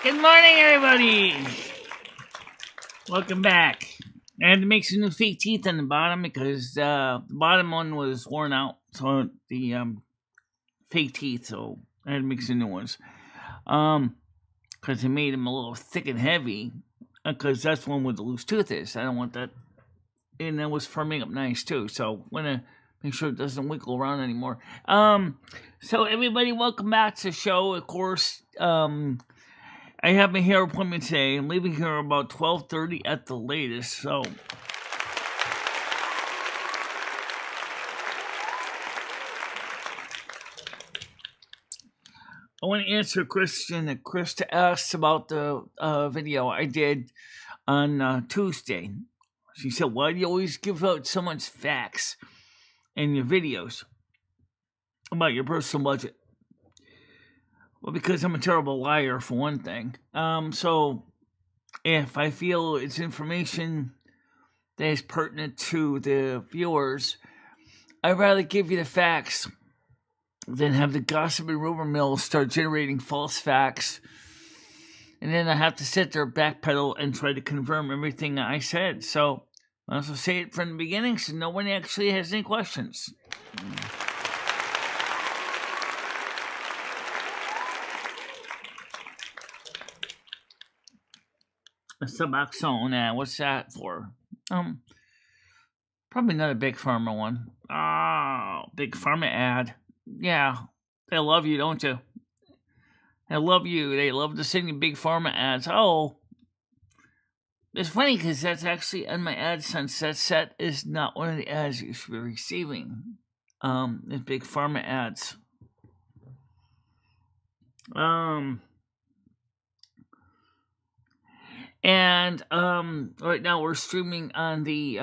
Good morning, everybody. Welcome back. I had to make some new fake teeth on the bottom because the bottom one was worn out. So the fake teeth. So I had to make some new ones. Because I made them a little thick and heavy. Because that's one where the loose tooth is. I don't want that. And that was firming up nice too. So I'm gonna make sure it doesn't wiggle around anymore. So everybody, welcome back to the show. Of course, I have my hair appointment today. I'm leaving here about 12:30 at the latest. So I want to answer a question that Krista asked about the video I did on Tuesday. She said, "Why do you always give out so much facts in your videos about your personal budget?" Well, because I'm a terrible liar, for one thing. So if I feel it's information that is pertinent to the viewers, I'd rather give you the facts than have the gossip and rumor mill start generating false facts. And then I have to sit there, backpedal, and try to confirm everything I said. So I also say it from the beginning so no one actually has any questions. A Suboxone, what's that for? Probably not a Big Pharma one. Oh, Big Pharma ad. Yeah, they love you, don't you? They love you. They love to send you Big Pharma ads. Oh, it's funny because that's actually on my AdSense. That set is not one of the ads you should be receiving. It's Big Pharma ads. And right now we're streaming on the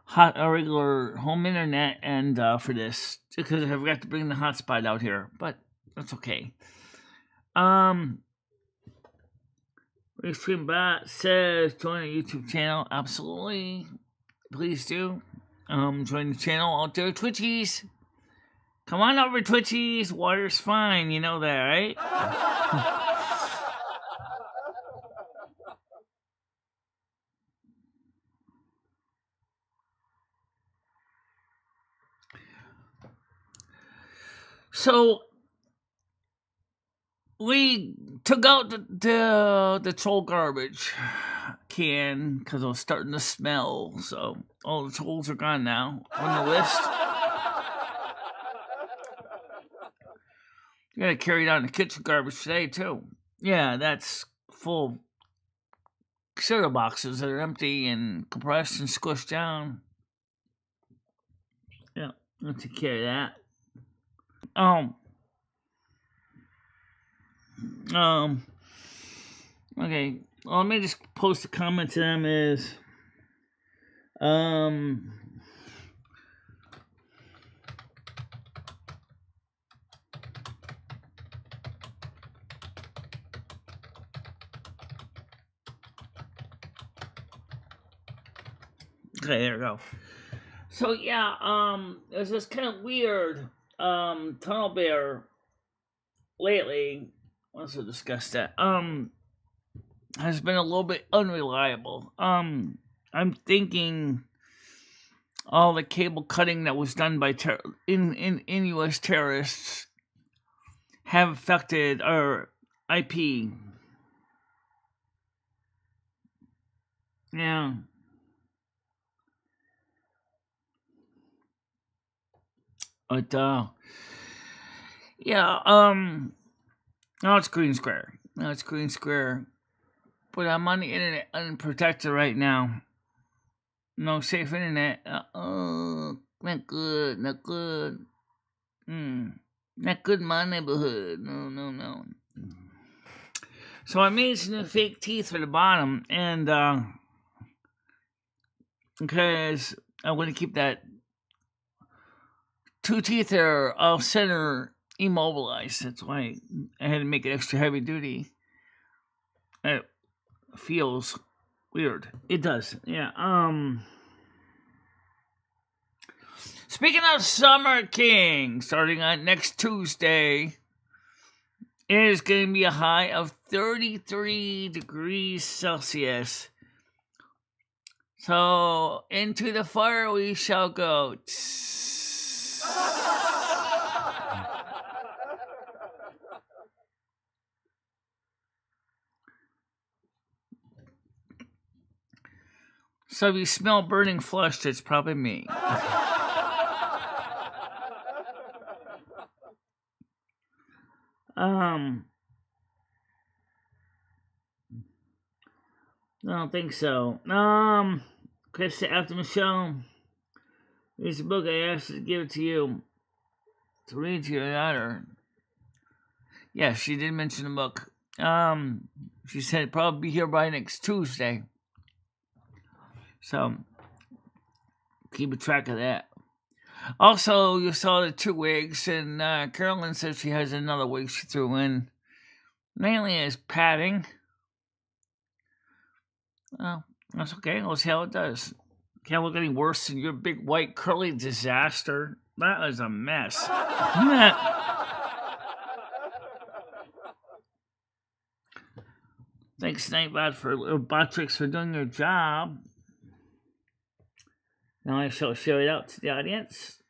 regular home internet, and for this because I forgot to bring the hotspot out here, but that's okay. Restream Bot says join the YouTube channel. Absolutely, please do. Join the channel out there, Twitchies. Come on over, Twitchies. Water's fine, you know that, right? So we took out the troll garbage can because it was starting to smell. So all the trolls are gone now on the list. You gotta carry down the kitchen garbage today too. Yeah, that's full cereal boxes that are empty and compressed and squished down. Yeah, I'll take care of that. Okay. Well, let me just post a comment to them is, okay, there we go. So yeah, there's this kind of weird tunnel bear lately. Let's discuss that. Has been a little bit unreliable. I'm thinking all the cable cutting that was done by in U.S. terrorists have affected our IP. Yeah. But yeah, now it's green square. But I'm on the internet unprotected right now. No safe internet. Not good. Not good in my neighborhood. No. So I made some new fake teeth for the bottom, and because I want to keep that two teeth are off center immobilized. That's why I had to make it extra heavy duty. It feels weird. It does. Yeah. Speaking of Summer King, starting on next Tuesday, It is going to be a high of 33 degrees Celsius. So, into the fire we shall go. So, if you smell burning flesh, it's probably me. I don't think so. Chris, after Michelle, here's a book I asked to give it to you to read to your daughter. Yeah, she did mention the book. She said it'd probably be here by next Tuesday. So, keep a track of that. Also, you saw the 2 wigs, and Carolyn said she has another wig she threw in. Mainly as padding. Oh, that's okay. We'll see how it does. Can't look any worse than your big white curly disaster. That was a mess. Thanks, Nightbot, for Botrix for doing your job. Now I shall share it out to the audience.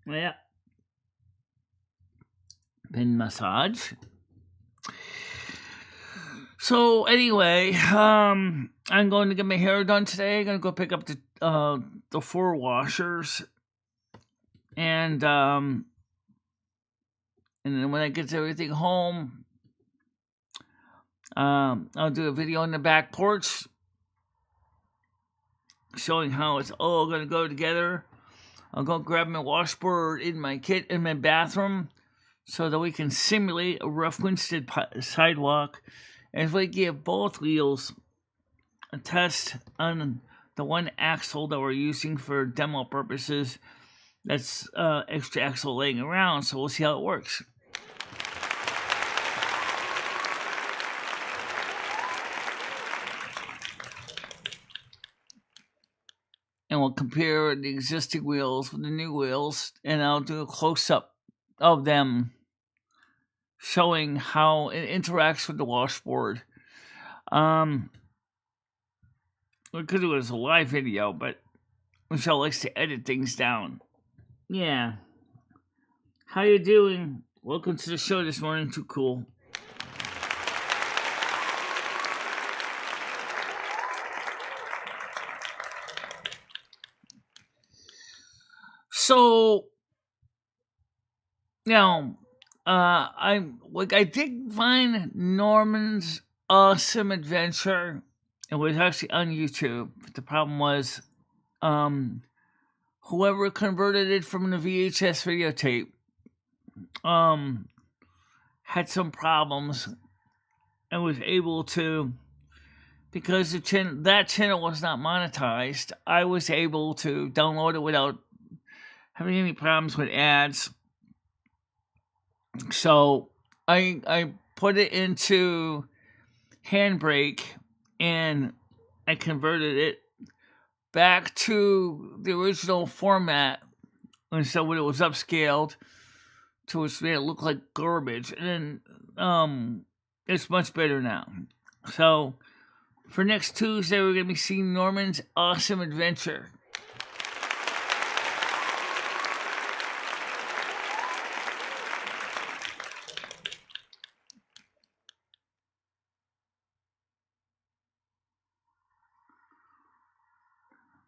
Yeah. Pin massage. So anyway, I'm going to get my hair done today. I'm gonna go pick up the 4 washers, and then when I get everything home, I'll do a video on the back porch showing how it's all gonna go together. I'll go grab my washboard in my bathroom so that we can simulate a rough windsted sidewalk as we give both wheels a test on the one axle that we're using for demo purposes. That's extra axle laying around, so we'll see how it works. And we'll compare the existing wheels with the new wheels, and I'll do a close-up of them showing how it interacts with the washboard. We could do it as a live video, but Michelle likes to edit things down. Yeah. How you doing? Welcome to the show this morning. Too cool. So, now, I did find Norman's awesome adventure. It was actually on YouTube. But the problem was, whoever converted it from the VHS videotape, had some problems and was able to, because that channel was not monetized, I was able to download it without having any problems with ads. So I put it into Handbrake and I converted it back to the original format, and so when it was upscaled to which made it look like garbage, and then it's much better now. So for next Tuesday, we're gonna be seeing Norman's awesome adventure.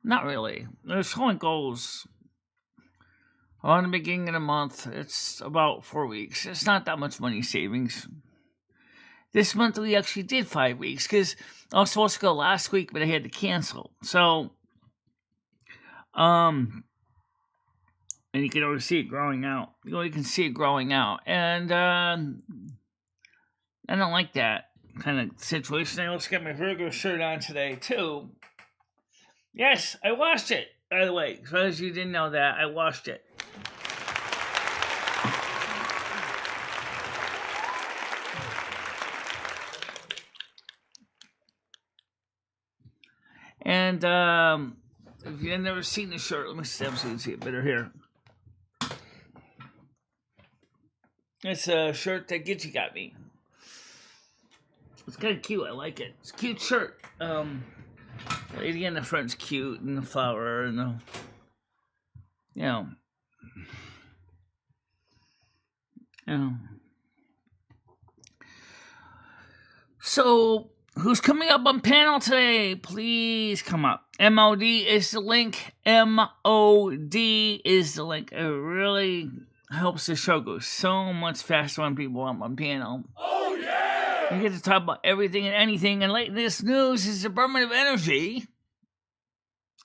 Not really. There's only goals on the beginning of the month. It's about 4 weeks. It's not that much money savings. This month we actually did 5 weeks because I was supposed to go last week, but I had to cancel. So, and you can already see it growing out. You can see it growing out, and I don't like that kind of situation. I also got my Virgo shirt on today too. Yes, I washed it, by the way. So as you didn't know that, I washed it. And if you've never seen the shirt, let me see if you can see it better here. It's a shirt that Gitchy got me. It's kind of cute. I like it. It's a cute shirt. Lady in the front's cute, and the flower, and the, you know, you know. So, who's coming up on panel today? Please come up. MOD is the link. MOD is the link. It really helps the show go so much faster when people are on panel. Oh, yeah! You get to talk about everything and anything. And latest news is the Department of Energy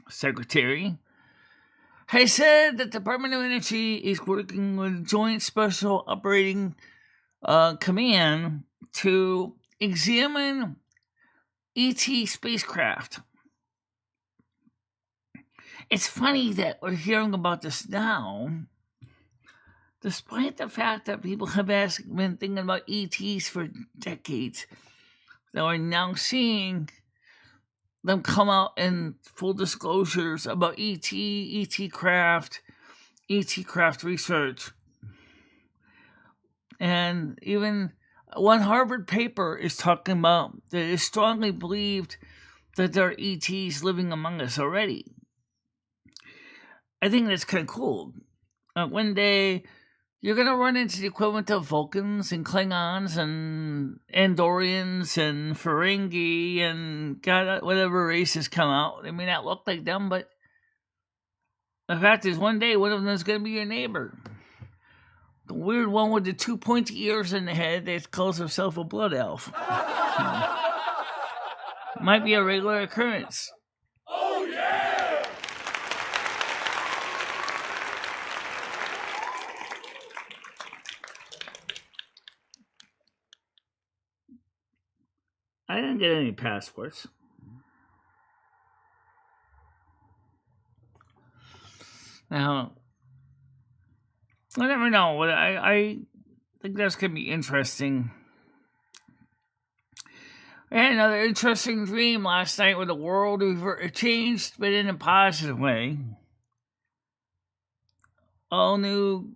Secretary has said that the Department of Energy is working with Joint Special Operating Command to examine ET spacecraft. It's funny that we're hearing about this now, despite the fact that people have been thinking about ETs for decades. That we're now seeing them come out in full disclosures about ET craft research. And even one Harvard paper is talking about that it is strongly believed that there are ETs living among us already. I think that's kind of cool. One day, you're going to run into the equivalent of Vulcans and Klingons and Andorians and Ferengi and God, whatever races come out. They may not look like them, but the fact is one day one of them is going to be your neighbor. The weird one with the 2 pointy ears in the head that calls herself a blood elf. Might be a regular occurrence. Oh, yeah! I didn't get any passports. Now, I never know. I think that's going to be interesting. I had another interesting dream last night where the world changed, but in a positive way. All new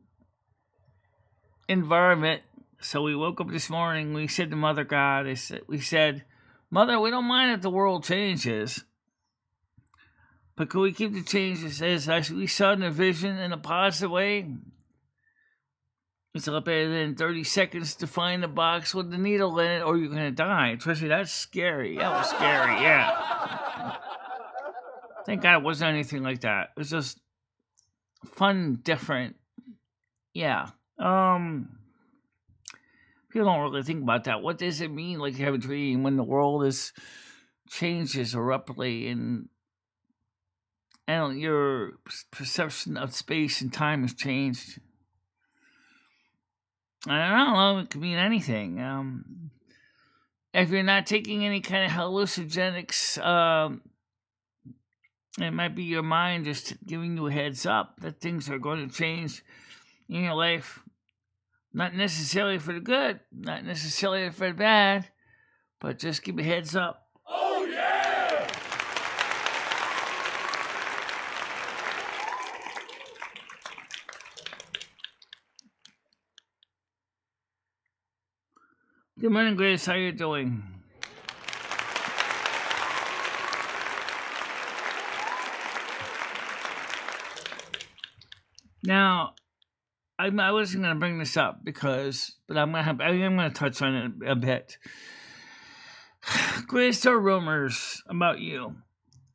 environment. So we woke up this morning. We said to Mother God, we said, Mother, we don't mind if the world changes, but can we keep the changes as we saw in the vision in a positive way? It's a lot better than 30 seconds to find the box with the needle in it, or you're going to die. Trust me, that's scary. That was scary, yeah. Thank God it wasn't anything like that. It was just fun, different. Yeah. People don't really think about that. What does it mean, like you have a dream when the world changes abruptly and your perception of space and time has changed? I don't know. It could mean anything. If you're not taking any kind of hallucinogenics, it might be your mind just giving you a heads up that things are going to change in your life. Not necessarily for the good, not necessarily for the bad, but just give a heads up. Oh, yeah! Good morning, Grace. How you doing? Now, I wasn't going to bring this up but I am going to touch on it a bit. Grace, there are rumors about you.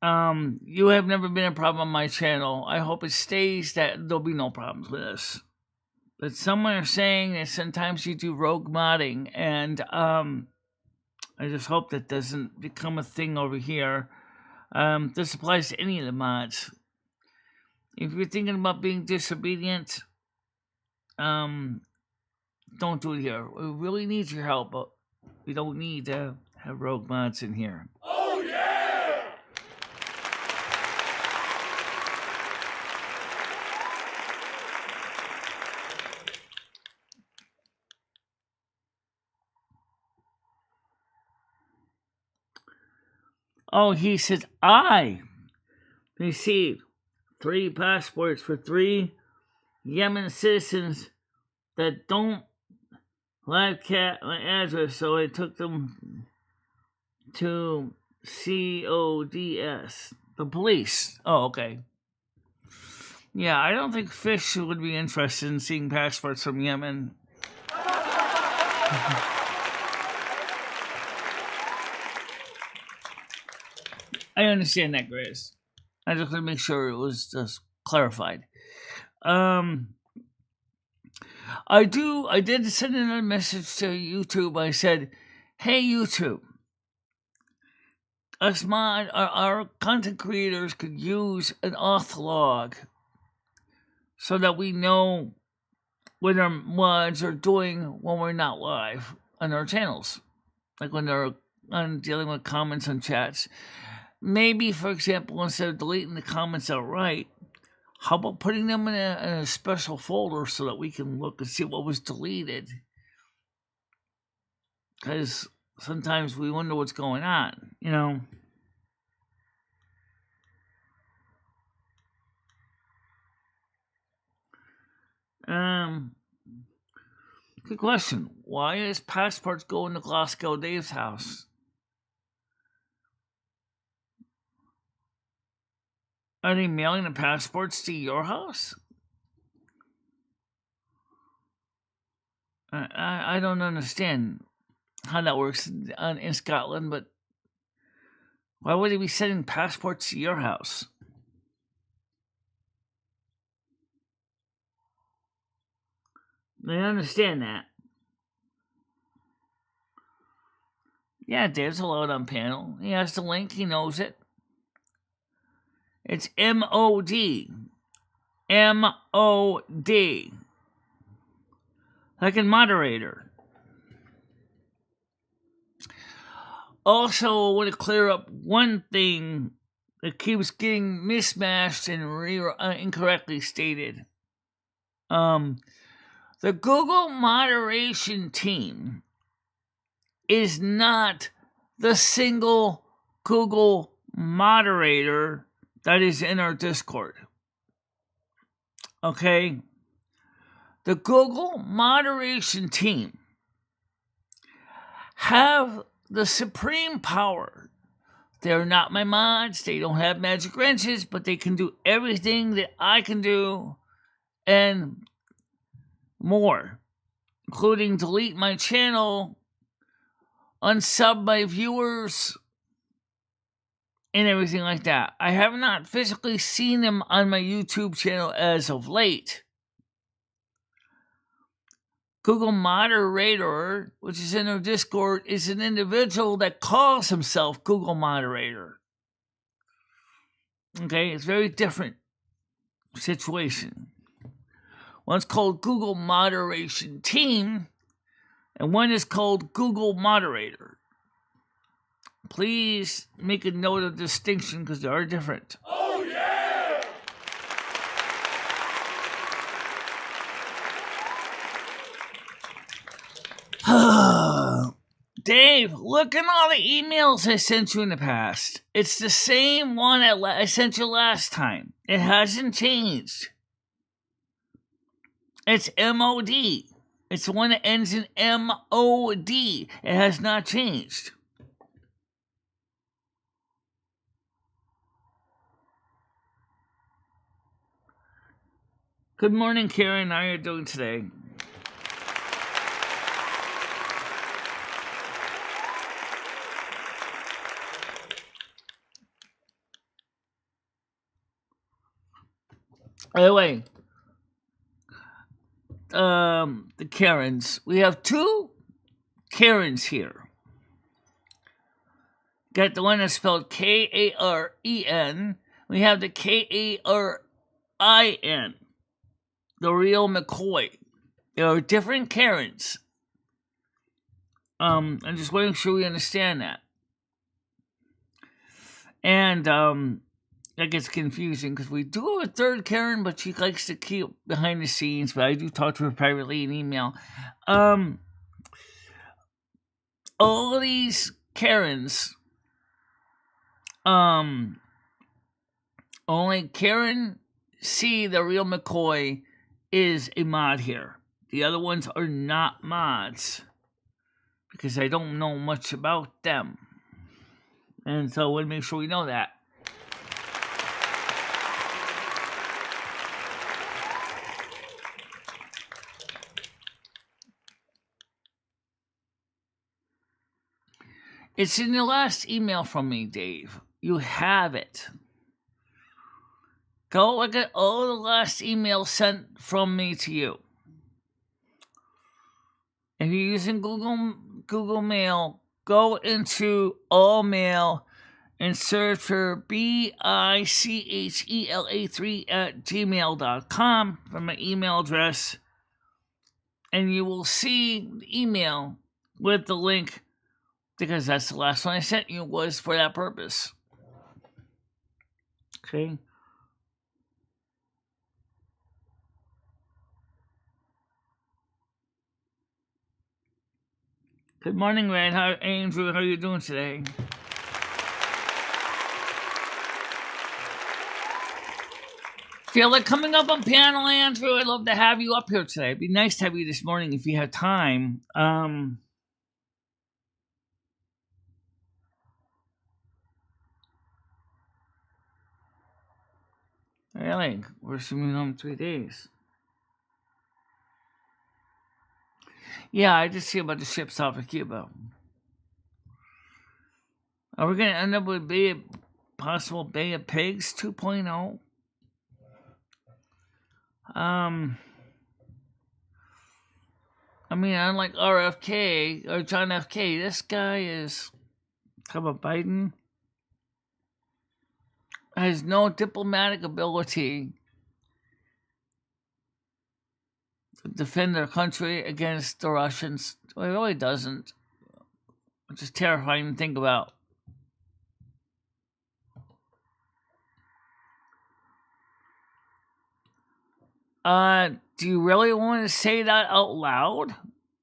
You have never been a problem on my channel. I hope it stays that there'll be no problems with this. But some are saying that sometimes you do rogue modding, and I just hope that doesn't become a thing over here. This applies to any of the mods. If you're thinking about being disobedient, don't do it here. We really need your help, but we don't need to have rogue mods in here. Oh, yeah! Oh, he said, I received 3 passports for 3 Yemen citizens that don't live cat my address, so I took them to CODS, the police. Oh, okay. Yeah, I don't think Fish would be interested in seeing passports from Yemen. I understand that, Grace. I just want to make sure it was just clarified. I did send in a message to YouTube. I said, "Hey YouTube, our content creators could use an auth log so that we know what our mods are doing when we're not live on our channels, like when they're dealing with comments and chats. Maybe, for example, instead of deleting the comments outright, how about putting them in a special folder so that we can look and see what was deleted? Because sometimes we wonder what's going on, you know." Good question. Why is passports going to Glasgow Dave's house? Are they mailing the passports to your house? I don't understand how that works in Scotland, but why would they be sending passports to your house? I understand that. Yeah, Dave's allowed on panel. He has the link. He knows it. It's MOD. MOD. Like a moderator. Also, I want to clear up one thing that keeps getting mismatched and incorrectly stated. The Google moderation team is not the single Google moderator that is in our Discord. Okay? The Google moderation team have the supreme power. They're not my mods. They don't have magic wrenches, but they can do everything that I can do and more, including delete my channel, unsub my viewers, and everything like that. I have not physically seen them on my YouTube channel as of late. Google Moderator, which is in our Discord, is an individual that calls himself Google Moderator. Okay, it's a very different situation. One's called Google Moderation Team, and one is called Google Moderator. Please make a note of distinction because they are different. Oh yeah! Dave, look at all the emails I sent you in the past. It's the same one I sent you last time. It hasn't changed. It's MOD. It's the one that ends in MOD. It has not changed. Good morning, Karen. How are you doing today? By the way, the Karens. We have two Karens here. Got the one that's spelled Karen. We have the Karin. The real McCoy. There are different Karens. I'm just making sure we understand that. And that gets confusing because we do have a third Karen, but she likes to keep behind the scenes. But I do talk to her privately in email. All these Karens, only Karen C, the real McCoy, is a mod here. The other ones are not mods because I don't know much about them. And so I want to make sure we know that. It's in the last email from me, Dave. You have it. Go look at all the last emails sent from me to you. If you're using Google Mail, go into all mail and search for BICHELA3 at gmail.com for my email address. And you will see the email with the link, because that's the last one I sent you, was for that purpose. Okay. Good morning, Red. Andrew, how are you doing today? Feel like coming up on panel, Andrew? I'd love to have you up here today. It'd be nice to have you this morning if you have time. Really? We're assuming on 3 days. Yeah, I just see about the ships off of Cuba. Are we going to end up with possible Bay of Pigs 2.0? I mean, unlike RFK or John F. K, this guy is, come on, Biden, has no diplomatic ability to defend their country against the Russians. Well, he really doesn't. Which is terrifying to think about. Do you really want to say that out loud?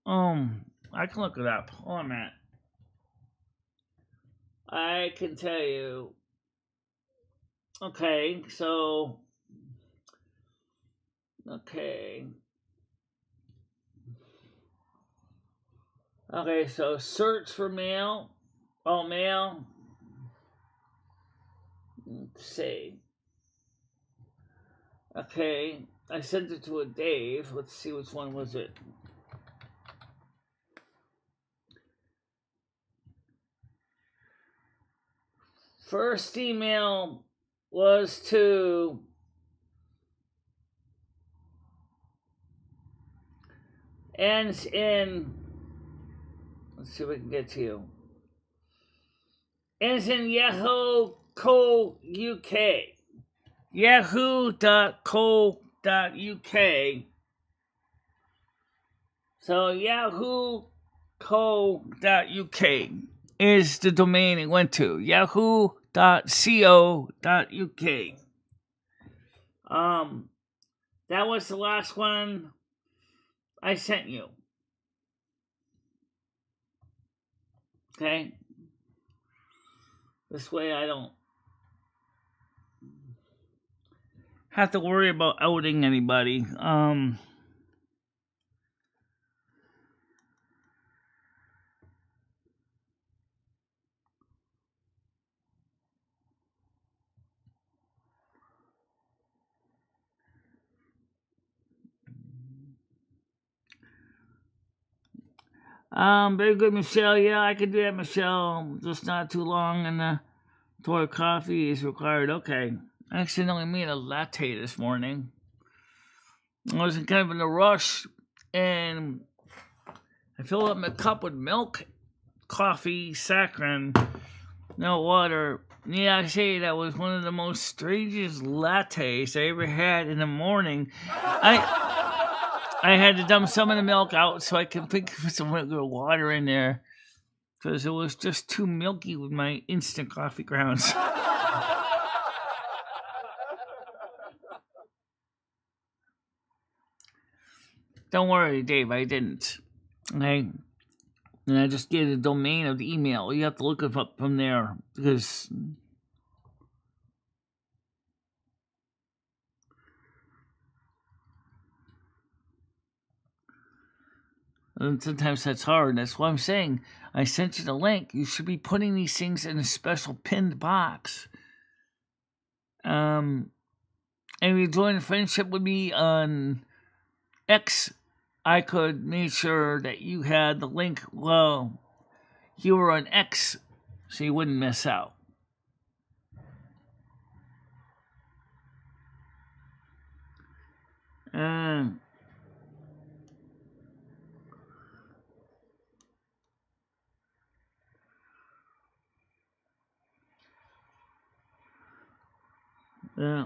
I can look it up. Hold on a minute. I can tell you. Okay, so. Okay, so search for mail. Oh, mail. Let's see. Okay, I sent it to a Dave. Let's see which one was it. First email was to ends in, let's see if we can get to you. Ends in Yahoo.co.uk. Yahoo.co.uk. So Yahoo.co.uk is the domain it went to. Yahoo.co.uk. That was the last one I sent you. Okay? This way I don't have to worry about outing anybody. Very good, Michelle. Yeah, I could do that, Michelle. Just not too long, and pour coffee is required. Okay. I accidentally made a latte this morning. I was kind of in a rush, and I filled up my cup with milk, coffee, saccharin, no water. Yeah, I say that was one of the most strangest lattes I ever had in the morning. I had to dump some of the milk out so I could put some regular water in there, because it was just too milky with my instant coffee grounds. Don't worry, Dave, I didn't. Okay? And I just gave the domain of the email. You have to look it up from there, because And sometimes that's hard. That's why I'm saying I sent you the link. You should be putting these things in a special pinned box. And if you join a friendship with me on X, I could make sure that you had the link while you were on X, so you wouldn't miss out. Yeah.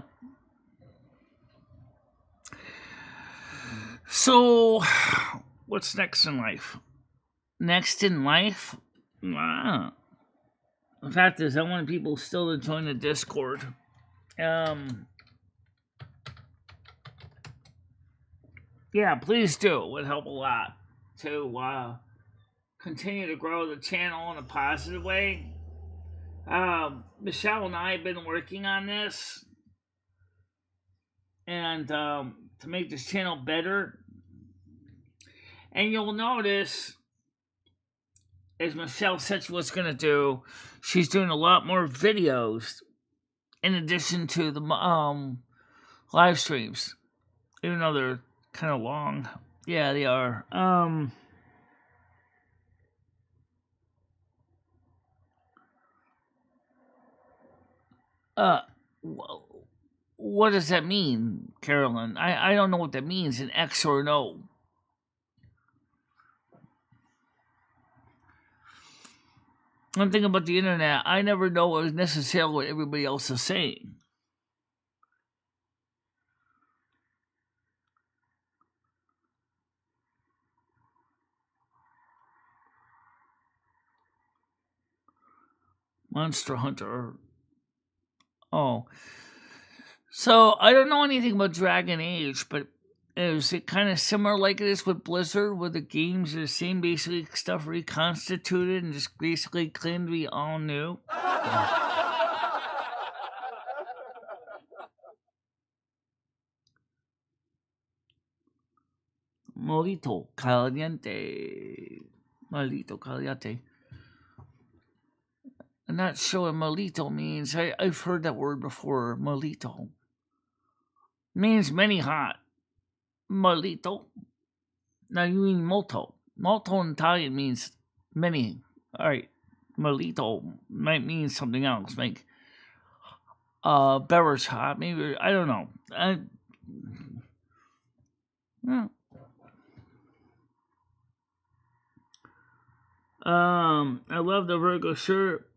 So, what's next in life? Next in life? The fact is, I want people still to join the Discord. Yeah, please do. It would help a lot to continue to grow the channel in a positive way. Michelle and I have been working on this, and to make this channel better. And you'll notice, as Michelle said she was going to do, she's doing a lot more videos in addition to the live streams, even though they're kind of long. Yeah, they are. What does that mean, Carolyn? I don't know what that means, an X or an O. One thing about the internet, I never know necessarily what everybody else is saying. Monster Hunter. Oh. So, I don't know anything about Dragon Age, but is it kind of similar like it is with Blizzard, where the games are the same basically stuff reconstituted and just basically claimed to be all new? Maldito caliente. Maldito caliente. I'm not sure what maldito means. I've heard that word before. Maldito. Means many hot. Maldito. Now you mean molto. Molto in Italian means many. Alright. Maldito might mean something else. Like beverage hot. Maybe, I don't know. I love the Virgo shirt.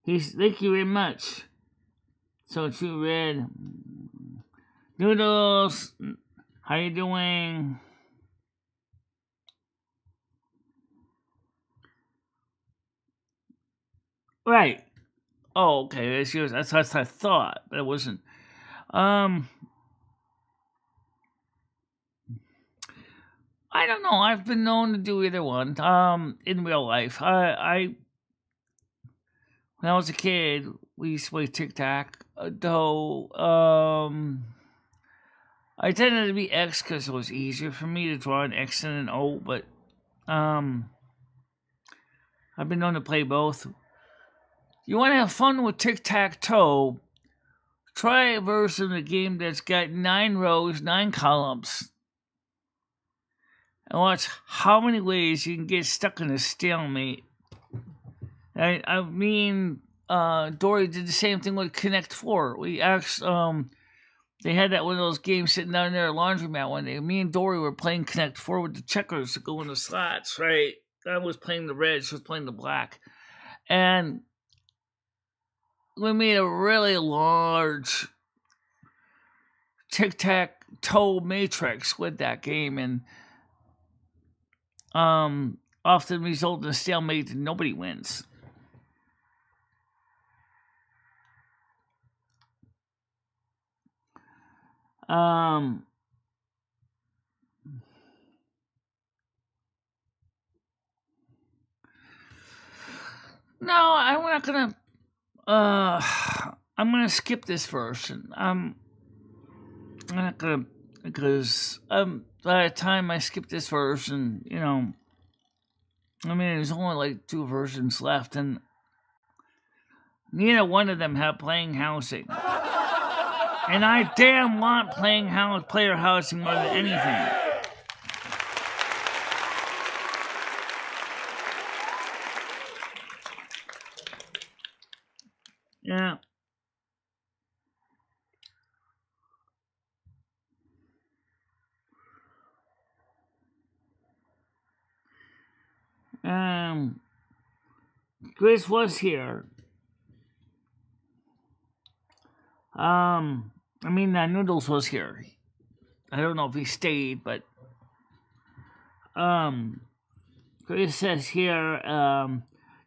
Thank you very much. So True Red. Noodles, how you doing? Right. Oh, okay. That's what I thought, but it wasn't. I don't know. I've been known to do either one. In real life, when I was a kid, we used to play tic-tac. Though, I tended to be X because it was easier for me to draw an X and an O, but, I've been known to play both. You want to have fun with tic-tac-toe, try a version of the game that's got 9 rows, 9 columns, and watch how many ways you can get stuck in a stalemate. I mean, Dory did the same thing with Connect 4. We actually, they had that one of those games sitting down there at laundromat one day. Me and Dory were playing Connect 4 with the checkers to go in the slots, right? I was playing the red, she was playing the black. And we made a really large tic-tac-toe matrix with that game, and often result in a stalemate and nobody wins. No, I'm not gonna. I'm gonna skip this version. I'm not gonna because by the time I skipped this version, I mean, there's only like 2 versions left, and neither one of them have playing housing. And I damn want player housing more than anything. Yeah. Chris was here. Noodles was here. I don't know if he stayed, but Chris says here,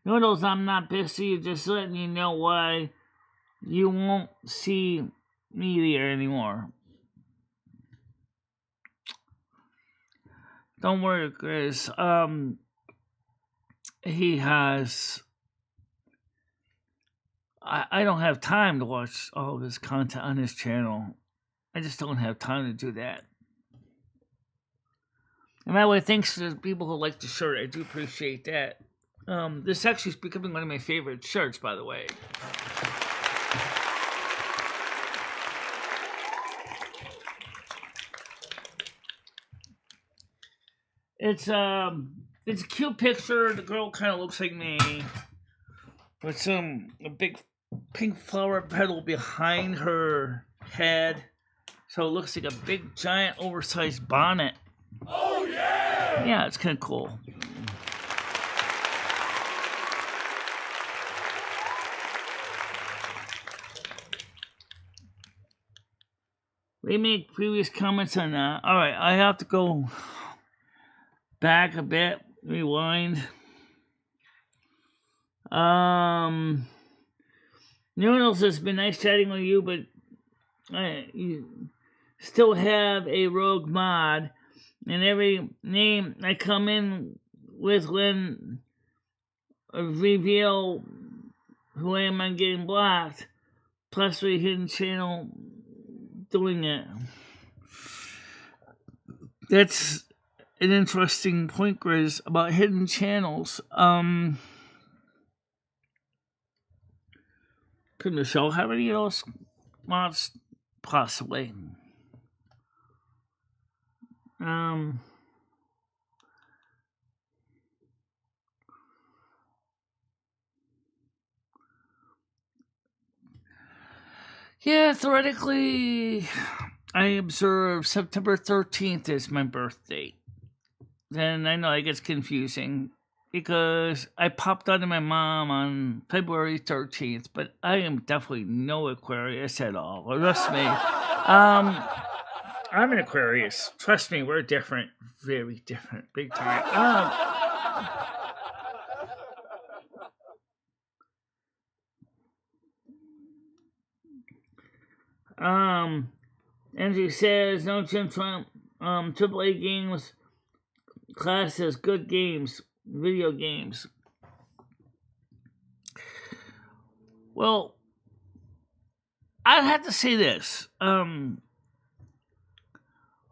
Noodles, I'm not busy, just letting you know why you won't see me there anymore. Don't worry, Chris. He has. I don't have time to watch all of his content on his channel. I just don't have time to do that. And by the way, thanks to the people who like the shirt. I do appreciate that. This actually is becoming one of my favorite shirts, by the way. It's a cute picture. The girl kind of looks like me, with a big pink flower petal behind her head, so it looks like a big, giant, oversized bonnet. Oh yeah! Yeah, it's kind of cool. We made previous comments on that. All right, I have to go back a bit, rewind. Noodles, it's been nice chatting with you, but you still have a rogue mod, and every name I come in with when I reveal who I am, I'm getting blocked, plus the hidden channel doing it. That's an interesting point, Grizz, about hidden channels. Could Michelle have any of those mods? Possibly. Yeah, theoretically, I observe September 13th as my birth date. Then I know it gets confusing because I popped out of my mom on February 13th, but I am definitely no Aquarius at all. Trust me. I'm an Aquarius. Trust me, we're different. Very different. Big time. Andrew says, no Jim Trump, AAA games class says good games, video games. Well, I'd have to say this. Well,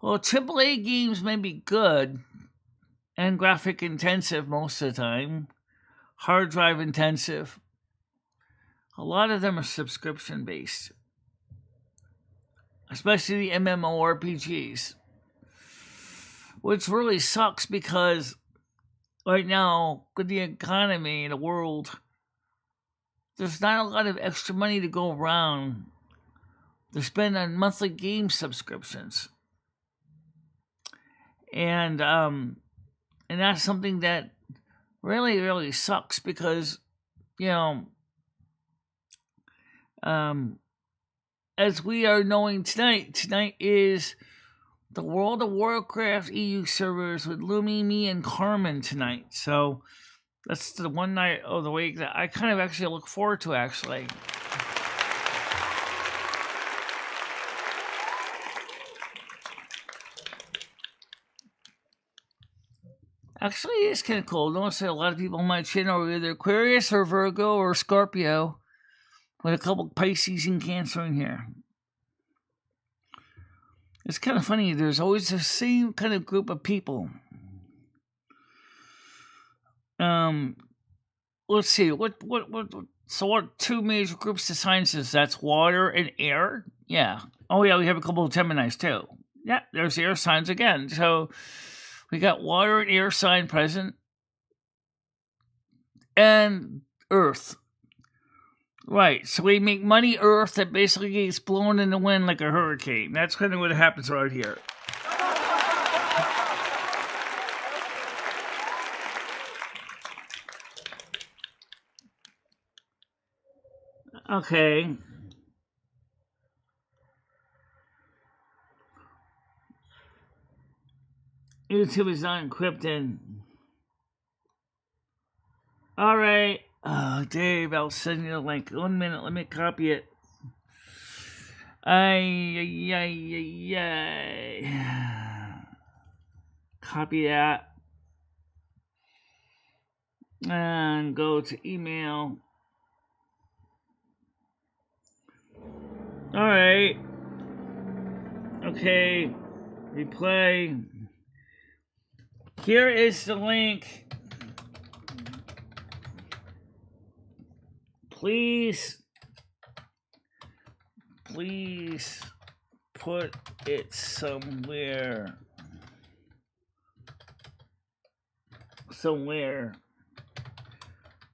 AAA games may be good and graphic intensive most of the time, hard drive intensive. A lot of them are subscription based, especially the MMORPGs, which really sucks because right now, with the economy in the world, there's not a lot of extra money to go around to spend on monthly game subscriptions. And that's something that really, really sucks because, as we are knowing tonight is the World of Warcraft EU servers with Lumi, me, and Carmen tonight. So that's the one night of the week that I kind of actually look forward to, actually. Actually, it's kind of cool. Notice that a lot of people on my channel are either Aquarius or Virgo or Scorpio, with a couple Pisces and Cancer in here. It's kind of funny. There's always the same kind of group of people. Let's see. So what two major groups of sciences? That's water and air? Yeah. Oh, yeah, we have a couple of Geminis, too. Yeah, there's air signs again. So we got water and air sign present. And earth. Right. So we make money earth that basically gets blown in the wind like a hurricane. That's kind of what happens right here. Okay. YouTube is not encrypted. All right. Oh, Dave, I'll send you the link. 1 minute. Let me copy it. Copy that. And go to email. All right. Okay. Replay. Here is the link. Please put it somewhere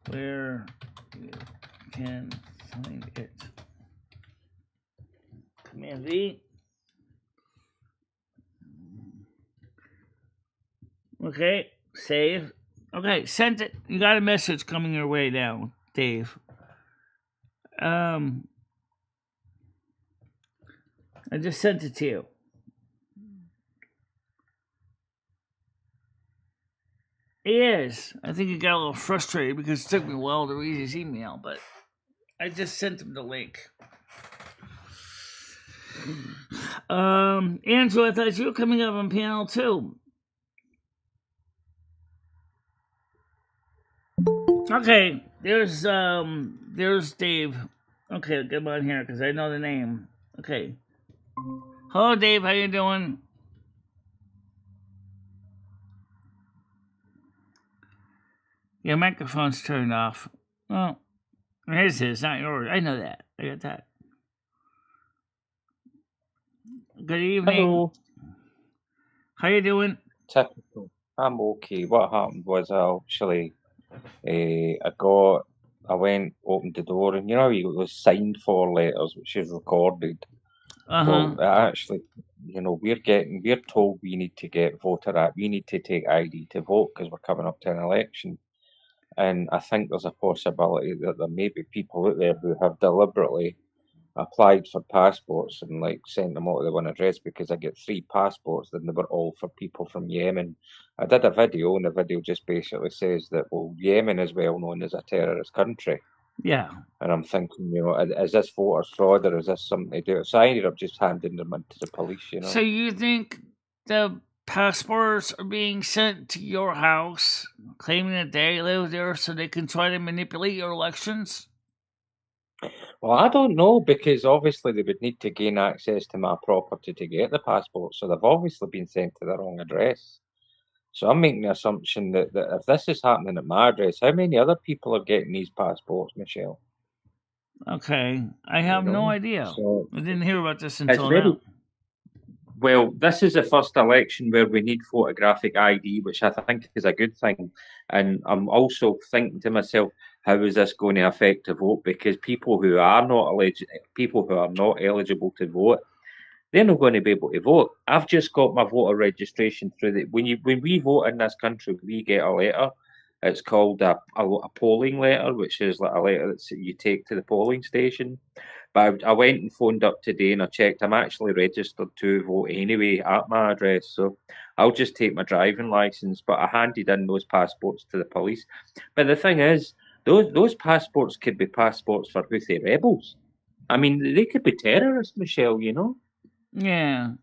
where you can find it. Command V. Okay, save. Okay, sent it. You got a message coming your way now, Dave. I just sent it to you. It is. I think he got a little frustrated because it took me a while to read his email, but I just sent him the link. Andrew, I thought you were coming up on panel 2. Okay, there's Dave. Okay, get him on here because I know the name. Okay. Hello, Dave. How you doing? Your microphone's turned off. Well, his is, not yours. I know that. I got that. Good evening. Hello. How you doing? Typical. I'm okay. What happened was I went, opened the door, and you know you got those signed for letters which is recorded. Well, actually, you know, we're told we need to get we need to take ID to vote because we're coming up to an election. And I think there's a possibility that there may be people out there who have deliberately applied for passports and like sent them all to the one address because I get 3 passports and they were all for people from Yemen. I did a video and the video just basically says that, well, Yemen is well known as a terrorist country. Yeah. And I'm thinking, you know, is this voter fraud or is this something to do? So I ended up just handing them into the police, you know. So you think the passports are being sent to your house, claiming that they live there so they can try to manipulate your elections? Well, I don't know because obviously they would need to gain access to my property to get the passport. So they've obviously been sent to the wrong address. So I'm making the assumption that if this is happening at my address, how many other people are getting these passports, Michelle? Okay. I have no idea. So I didn't hear about this until now. Well, this is the first election where we need photographic ID, which I think is a good thing. And I'm also thinking to myself, how is this going to affect the vote? Because people who are not eligible to vote, they're not going to be able to vote. I've just got my voter registration through the when we vote in this country, we get a letter. It's called a polling letter, which is like a letter that you take to the polling station. But I went and phoned up today and I checked. I'm actually registered to vote anyway at my address, so I'll just take my driving license. But I handed in those passports to the police. But the thing is, those passports could be passports for Houthi rebels. I mean, they could be terrorists, Michelle. You know. Yeah.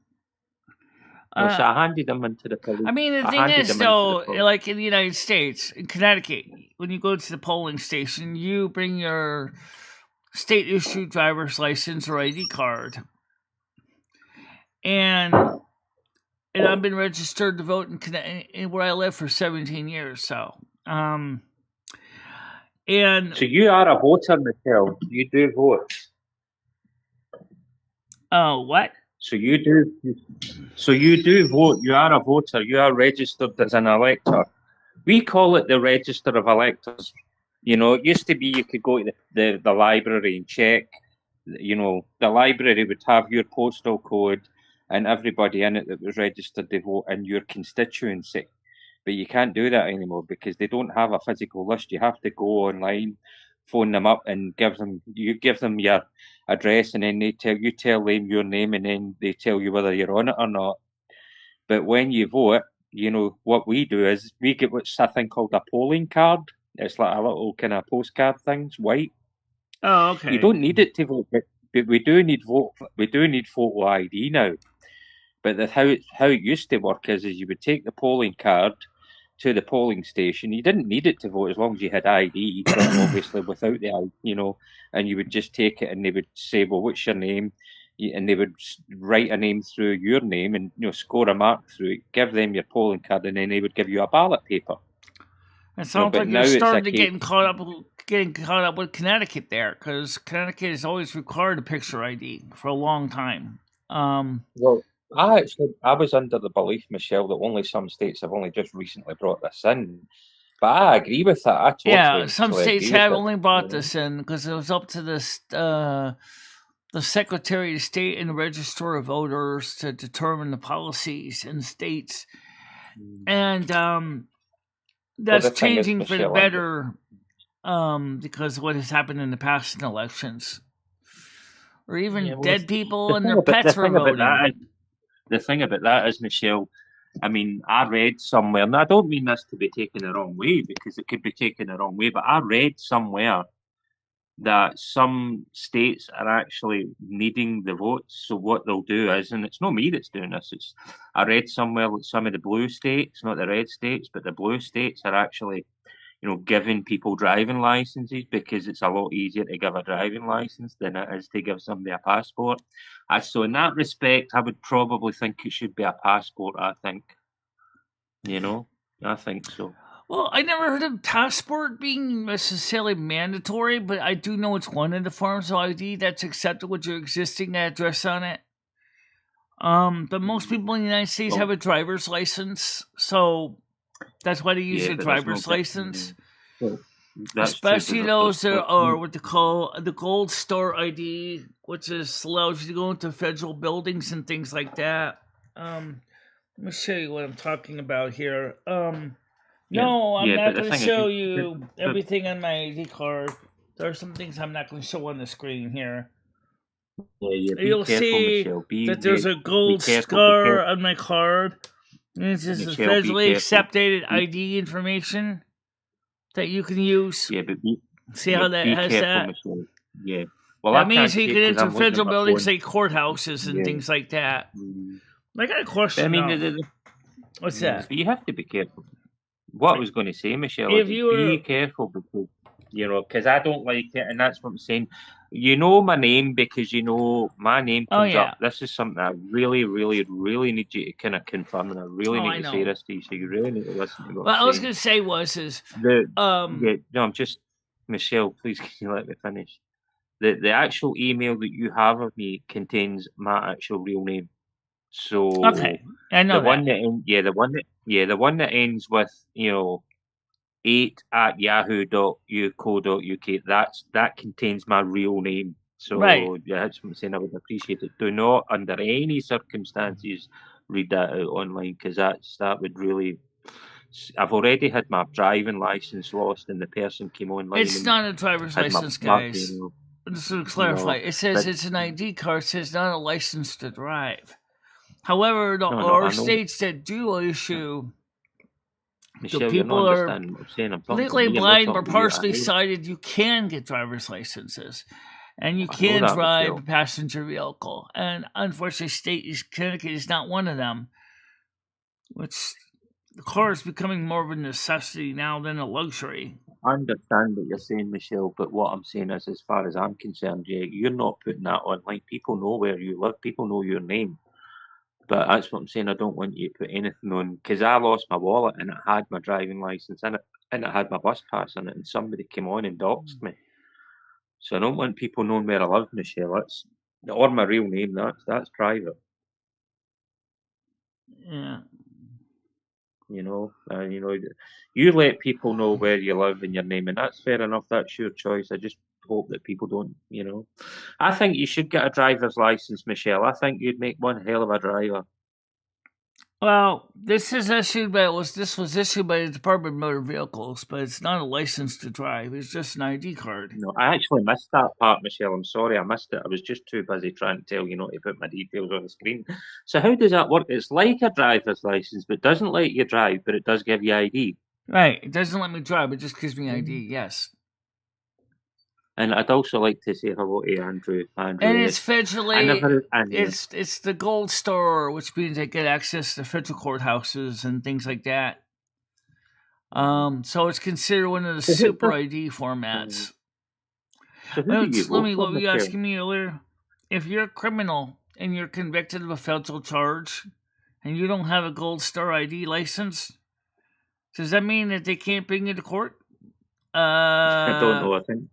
So I handed them into the police. I mean, the thing is, though, like in the United States, in Connecticut, when you go to the polling station, you bring your state-issued driver's license or ID card. and I've been registered to vote in where I live for 17 years. So, and so you are a voter, Michelle. You do vote. Oh, what? So you do. So you do vote. You are a voter. You are registered as an elector. We call it the register of electors. You know, it used to be you could go to the library and check. You know, the library would have your postal code and everybody in it that was registered to vote in your constituency. But you can't do that anymore because they don't have a physical list. You have to go online, phone them up, and give them your address, and then you tell them your name, and then they tell you whether you're on it or not. But when you vote, you know what we do is we get what's a thing called a polling card. It's like a little kind of postcard thing. It's white. Oh, okay. You don't need it to vote, but we do need vote. We do need photo ID now. But how it used to work is you would take the polling card to the polling station. You didn't need it to vote as long as you had ID, but obviously without the ID, you know, and you would just take it and they would say, well, what's your name? And they would write a name through your name and, you know, score a mark through it, give them your polling card, and then they would give you a ballot paper. It sounds like you're starting to getting caught up with Connecticut there, because Connecticut has always required a picture ID for a long time. Well, I was under the belief, Michelle, that only some states have only just recently brought this in. But I agree with that. I totally some states have only brought this in because it was up to the Secretary of State and the Register of Voters to determine the policies in the states, and that's changing for the better because of what has happened in the past elections, or even dead people and their pets were voting. The thing about that is, Michelle, I mean, I read somewhere, and I don't mean this to be taken the wrong way because it could be taken the wrong way, but I read somewhere that some states are actually needing the votes. So what they'll do is, and it's not me that's doing this, I read somewhere that some of the blue states, not the red states, but the blue states are actually, you know, giving people driving licenses because it's a lot easier to give a driving license than it is to give somebody a passport. So in that respect, I would probably think it should be a passport, I think. You know, I think so. Well, I never heard of passport being necessarily mandatory, but I do know it's one of the forms of ID that's accepted with your existing address on it. But most people in the United States have a driver's license, so that's why they use a driver's license. Especially those that are what they call the Gold Star ID, which allows you to go into federal buildings and things like that. Let me show you what I'm talking about here. No, I'm not going to show you everything on my ID card. There are some things I'm not going to show on the screen here. You'll see that there's a gold star on my card. This is federally accepted ID information that you can use. Yeah, but see how that has that? Michelle. Yeah. Well, that means you get into federal buildings like courthouses and things like that. I got a question. I mean, what's that? You have to be careful. What I was going to say, Michelle, is be careful because, you know, because I don't like it, and that's what I'm saying. You know my name because you know my name comes up. This is something I really, really, really need you to kind of confirm, and I really need to say this to you, so you really need to listen to what I was going to say I'm just, Michelle, please can you let me finish? The actual email that you have of me contains my actual real name. So I know the one that ends with 8@yahoo.co.uk. That contains my real name. So that's what I'm saying. I would appreciate it. Do not, under any circumstances, read that out online because that would really. I've already had my driving license lost, and the person came online. It's not a driver's license, guys. Just to clarify, it says it's an ID card. It says not a license to drive. However, there are states that do issue. Michelle, people are legally blind or partially sighted. You can get driver's licenses, and you can drive a passenger vehicle. And unfortunately, Connecticut is not one of them. Which the car is becoming more of a necessity now than a luxury. I understand what you're saying, Michelle, but what I'm saying is, as far as I'm concerned, you're not putting that on. Like, people know where you live, people know your name. But that's what I'm saying. I don't want you to put anything on because I lost my wallet and it had my driving license in it and it had my bus pass in it, and somebody came on and doxed me. So I don't want people knowing where I live, Michelle. That's or my real name. That's private. Yeah. You know, you let people know where you live and your name, and that's fair enough. That's your choice. I just hope that people don't. I think you should get a driver's license, Michelle. I think you'd make one hell of a driver. Well, this was issued by the Department of Motor Vehicles, but it's not a license to drive. It's just an ID card. No, I actually missed that part, Michelle. I'm sorry, I missed it. I was just too busy trying to tell you not to put my details on the screen. So how does that work? It's like a driver's license, but doesn't let you drive, but it does give you ID. Right. It doesn't let me drive. It just gives me ID. Yes. And I'd also like to say hello to Andrew. And it's federally. It's the gold star, which means I get access to federal courthouses and things like that. So it's considered one of the super ID formats. So what were you asking me earlier? If you're a criminal and you're convicted of a federal charge and you don't have a gold star ID license, does that mean that they can't bring you to court? I don't know. I think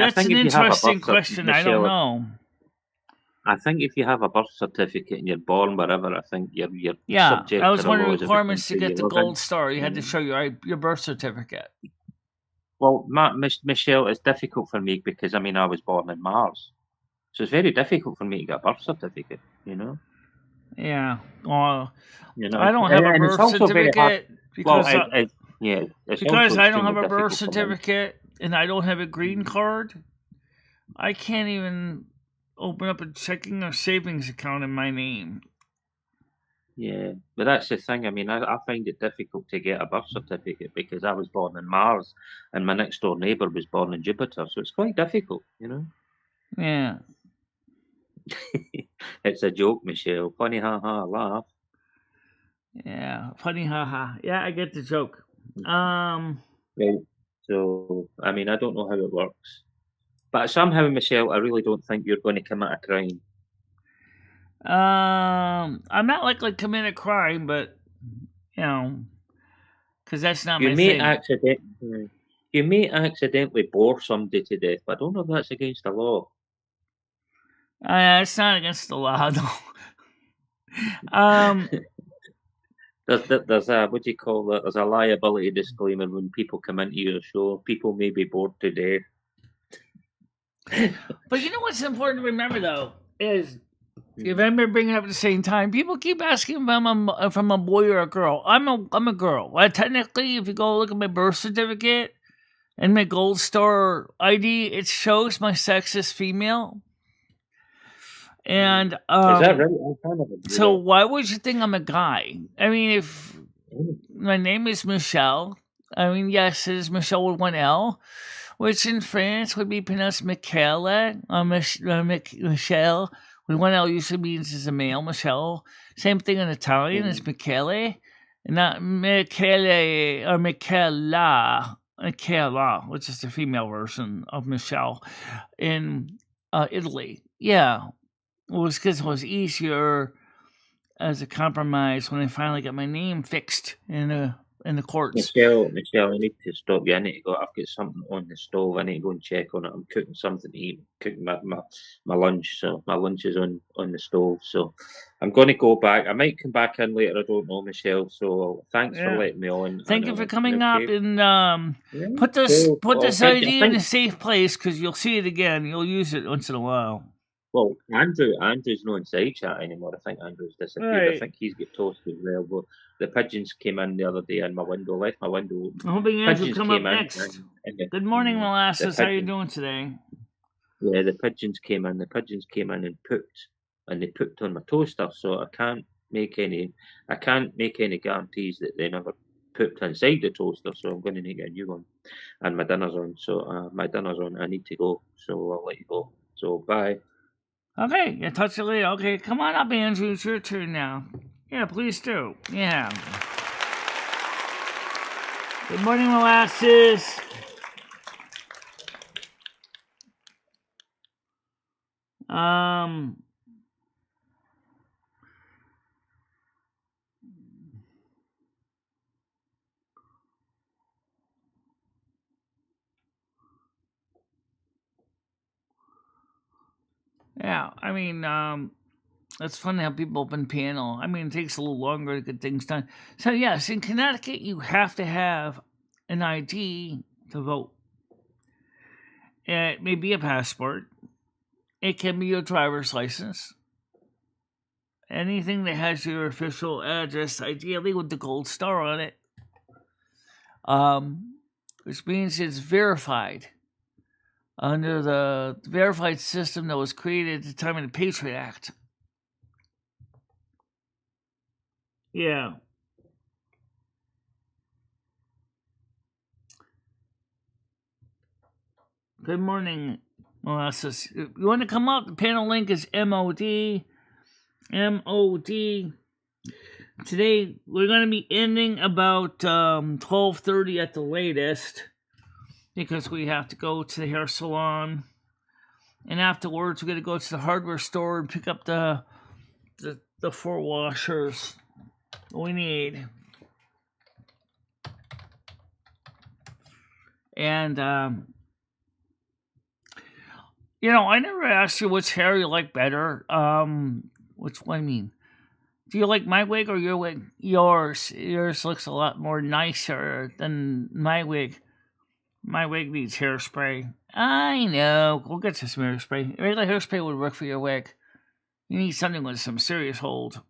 that's an interesting question. I don't know. I think if you have a birth certificate and you're born wherever, I think you're subject that was to one of the laws requirements to get the gold star. You had to show your birth certificate. Well, Michelle, it's difficult for me because I was born in Mars, so it's very difficult for me to get a birth certificate. Yeah. Well, I don't have a birth certificate because I don't have a birth certificate and I don't have a green card. I can't even open up a checking or savings account in my name. Yeah, but that's the thing. I find it difficult to get a birth certificate because I was born in Mars and my next door neighbour was born in Jupiter, so it's quite difficult, Yeah. It's a joke, Michelle. Funny, haha, laugh. Yeah, funny, haha. Yeah, I get the joke. Right. So, I don't know how it works. But somehow, Michelle, I really don't think you're going to commit a crime. I'm not likely to commit a crime, but because that's not my thing. You may accidentally bore somebody to death, but I don't know if that's against the law. It's not against the law, though. There's a what do you call that? There's a liability disclaimer when people come into your show. People may be bored to death. But you know what's important to remember, though, is if I'm bringing it up at the same time, people keep asking if I'm a boy or a girl. I'm a girl. Well, technically, if you go look at my birth certificate and my gold star ID, it shows my sex is female. And is that right? So why would you think I'm a guy? If my name is Michelle, yes, it is Michelle with one L, which in France would be pronounced Michele. Michelle with one L usually means it's a male, Michelle. Same thing in Italian, it's Michele, not Michele or Michela, which is the female version of Michelle in Italy. Yeah. It was because it was easier as a compromise when I finally got my name fixed in the courts. Michelle, I need to stop you. I need to go. I've got something on the stove. I need to go and check on it. I'm cooking something to eat. Cooking my lunch. So my lunch is on the stove. So I'm going to go back. I might come back in later. I don't know, Michelle. So thanks for letting me on. Thank you for coming up and put this ID in a safe place because you'll see it again. You'll use it once in a while. Well, Andrew's not inside chat anymore. I think Andrew's disappeared. Right. I think he's got toasted as well. But the pigeons came in the other day in my window, left my window open. I'm hoping Andrew come up next. Good morning, Molasses. How are you doing today? Yeah, the pigeons came in. The pigeons came in and pooped, and they pooped on my toaster. So I can't make any guarantees that they never pooped inside the toaster. So I'm going to need a new one. And my dinner's on. So my dinner's on. I need to go. So I'll let you go. So bye. Okay, yeah, touch it later. Okay, come on up, Andrew. It's your turn now. Yeah, please do. Yeah. Good morning, Molasses. Yeah, I mean, it's funny how people open panel. I mean, it takes a little longer to get things done. So, yes, in Connecticut, you have to have an ID to vote. It may be a passport. It can be your driver's license. Anything that has your official address, ideally with the gold star on it, which means it's verified under the verified system that was created at the time of the Patriot Act. Yeah. Good morning, Molasses. If you want to come up, the panel link is MOD. Today, we're going to be ending about 12:30 at the latest, because we have to go to the hair salon. And afterwards, we're going to go to the hardware store and pick up the 4 washers we need. And, you know, I never asked you which hair you like better. Which one I mean? Do you like my wig or your wig? Yours looks a lot more nicer than my wig. My wig needs hairspray. I know. We'll get you some hairspray. Regular hairspray would work for your wig. You need something with some serious hold.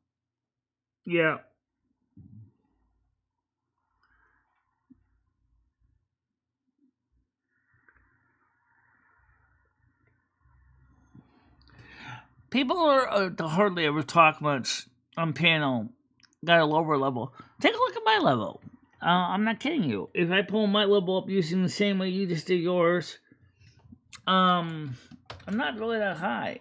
Yeah. People are hardly ever talk much on panel. Got a lower level. Take a look at my level. I'm not kidding you. If I pull my level up using the same way you just did yours, I'm not really that high.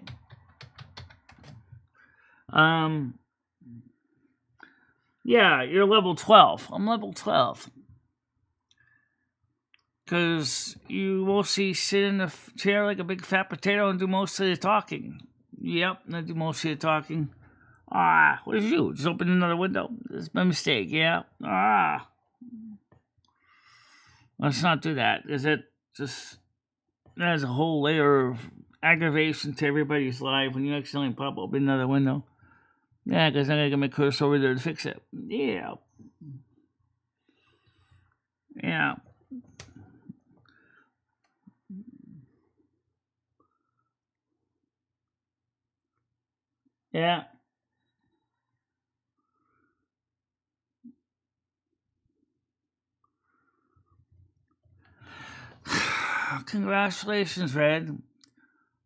Yeah, you're level 12. I'm level 12. Because you mostly sit in the chair like a big fat potato and do most of the talking. Yep, I do most of the talking. What did you do? Just open another window. That's my mistake, yeah. Let's not do that, because it just adds a whole layer of aggravation to everybody's life when you accidentally pop open another window. Yeah, because I gotta get my cursor over there to fix it. Yeah. Yeah. Yeah. Congratulations, Red.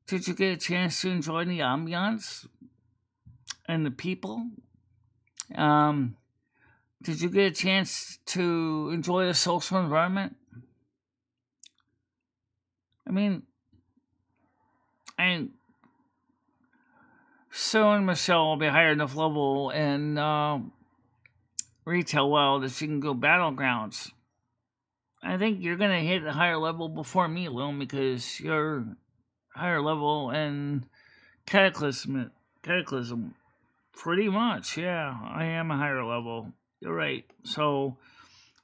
Did you get a chance to enjoy the ambiance and the people? Did you get a chance to enjoy the social environment? I mean, soon Michelle will be higher enough level in retail well that she can go battlegrounds. I think you're gonna hit a higher level before me, Lil, because you're higher level in cataclysm. Pretty much, yeah. I am a higher level. You're right. So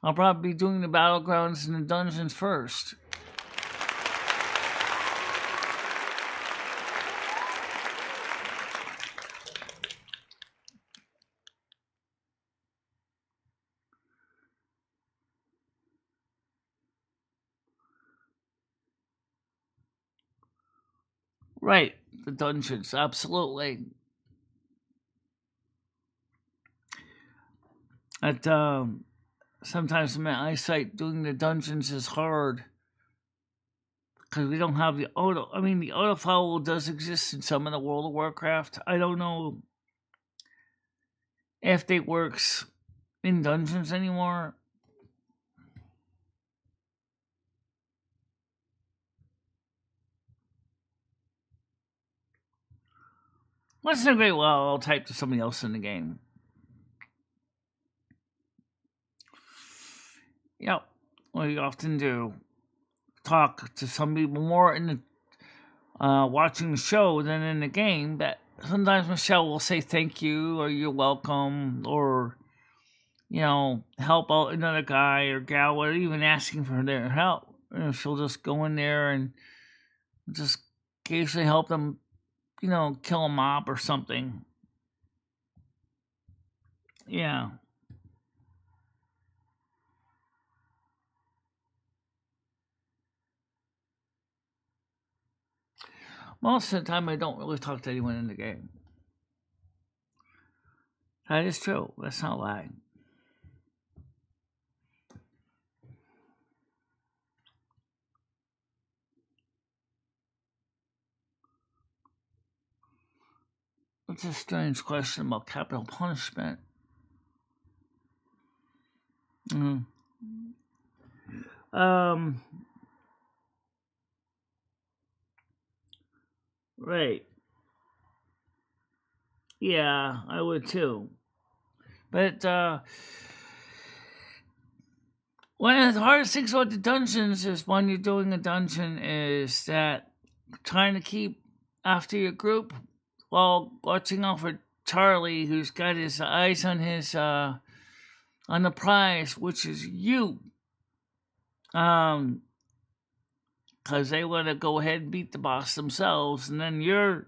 I'll probably be doing the battlegrounds and the dungeons first. Right, the dungeons, absolutely. At sometimes my eyesight doing the dungeons is hard because we don't have the auto. I mean, the autofollow does exist in some of the World of Warcraft. I don't know if it works in dungeons anymore. Let's not great. Well, I'll type to somebody else in the game. Yep, we often do talk to some people more in the watching the show than in the game. But sometimes Michelle will say thank you or you're welcome or help out another guy or gal or even asking for their help. She'll just go in there and just occasionally help them, kill a mob or something. Yeah. Most of the time, I don't really talk to anyone in the game. That is true. That's not lying. That's a strange question about capital punishment. Right. Yeah, I would too. But one of the hardest things about the dungeons is when you're doing a dungeon is that trying to keep after your group while watching out for Charlie, who's got his eyes on his on the prize, which is you. Because they want to go ahead and beat the boss themselves, and then you're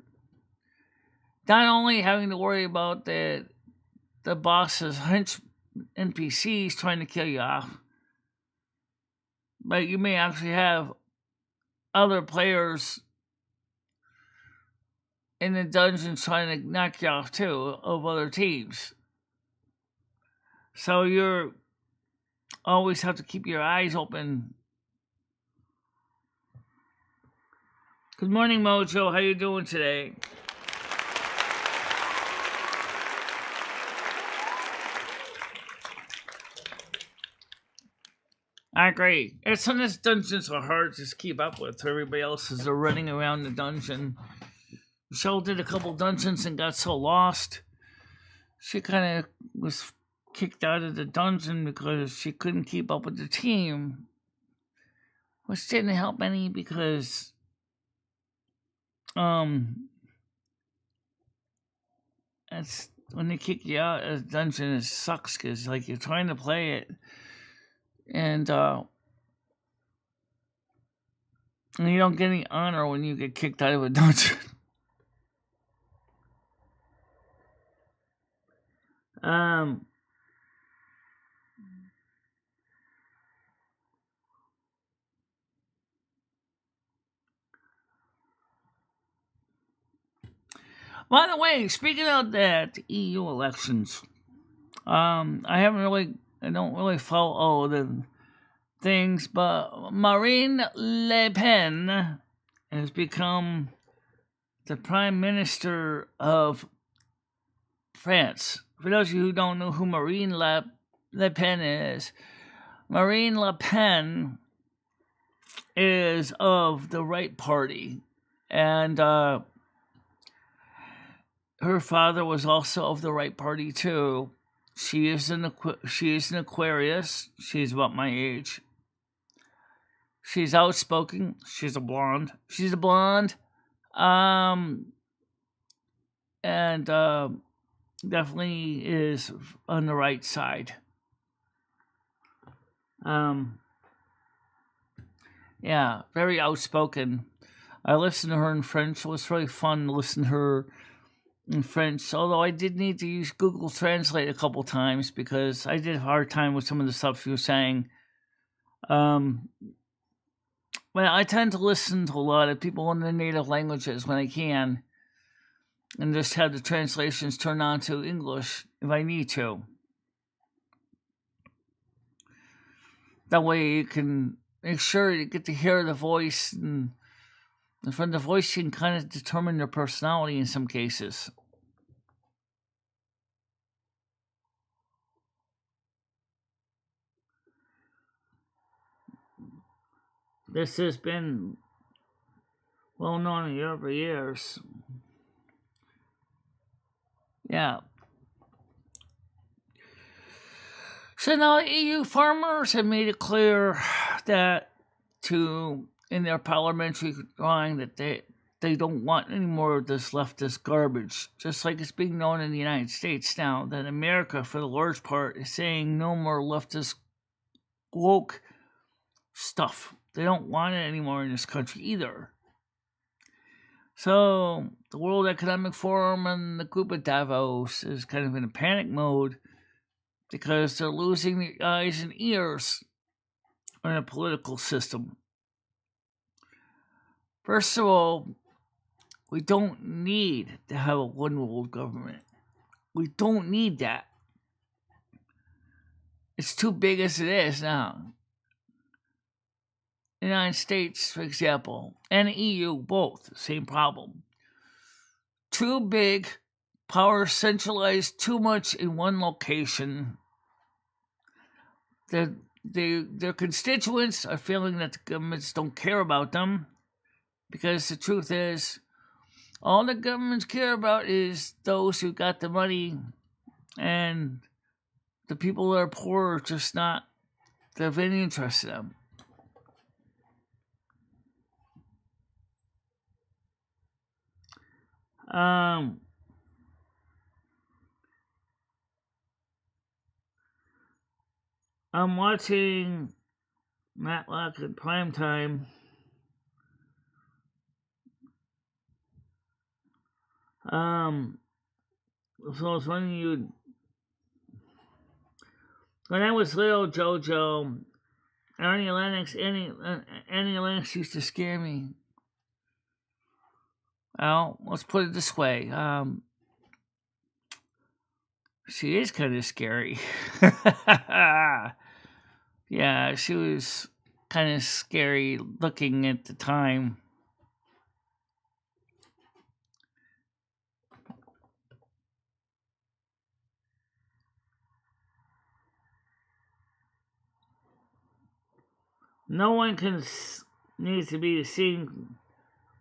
not only having to worry about the boss's hench NPCs trying to kill you off, but you may actually have other players in the dungeons trying to knock you off too, of other teams. So you're always have to keep your eyes open. Good morning, Mojo. How you doing today? I agree. And sometimes dungeons are hard to just keep up with. Everybody else is running around the dungeon. Michelle did a couple dungeons and got so lost. She kind of was kicked out of the dungeon because she couldn't keep up with the team. Which didn't help any because that's when they kick you out of the dungeon, it sucks because like you're trying to play it and you don't get any honor when you get kicked out of a dungeon. By the way, speaking of that EU elections, I don't really follow the things, but Marine Le Pen has become the Prime Minister of France. For those of you who don't know who Marine Le Pen is, Marine Le Pen is of the right party, and her father was also of the right party too. She is an Aquarius. She's about my age. She's outspoken. She's a blonde. And definitely is on the right side. Yeah, very outspoken. I listened to her in French. It was really fun to listen to her in French, although I did need to use Google Translate a couple times because I did have a hard time with some of the stuff she was saying. Well, I tend to listen to a lot of people in their native languages when I can, and just have the translations turned on to English if I need to. That way you can make sure you get to hear the voice, and from the voice you can kind of determine their personality in some cases. This has been well known in Europe for years. Yeah. So now EU farmers have made it clear that in their parliamentary drawing that they don't want any more of this leftist garbage. Just like it's being known in the United States now, that America, for the large part, is saying no more leftist woke stuff. They don't want it anymore in this country either. So the World Economic Forum and the group at Davos is kind of in a panic mode because they're losing their eyes and ears in a political system. First of all, we don't need to have a one world government. We don't need that. It's too big as it is now. The United States, for example, and the EU, both, same problem. Too big, power centralized too much in one location. Their constituents are feeling that the governments don't care about them, because the truth is, all the governments care about is those who got the money, and the people that are poor are just not of any interest in them. I'm watching Matlock at prime time. So I was wondering you. When I was little, JoJo, Annie Lennox used to scare me. Well, let's put it this way. She is kind of scary. Yeah, she was kind of scary looking at the time. No one needs to be seen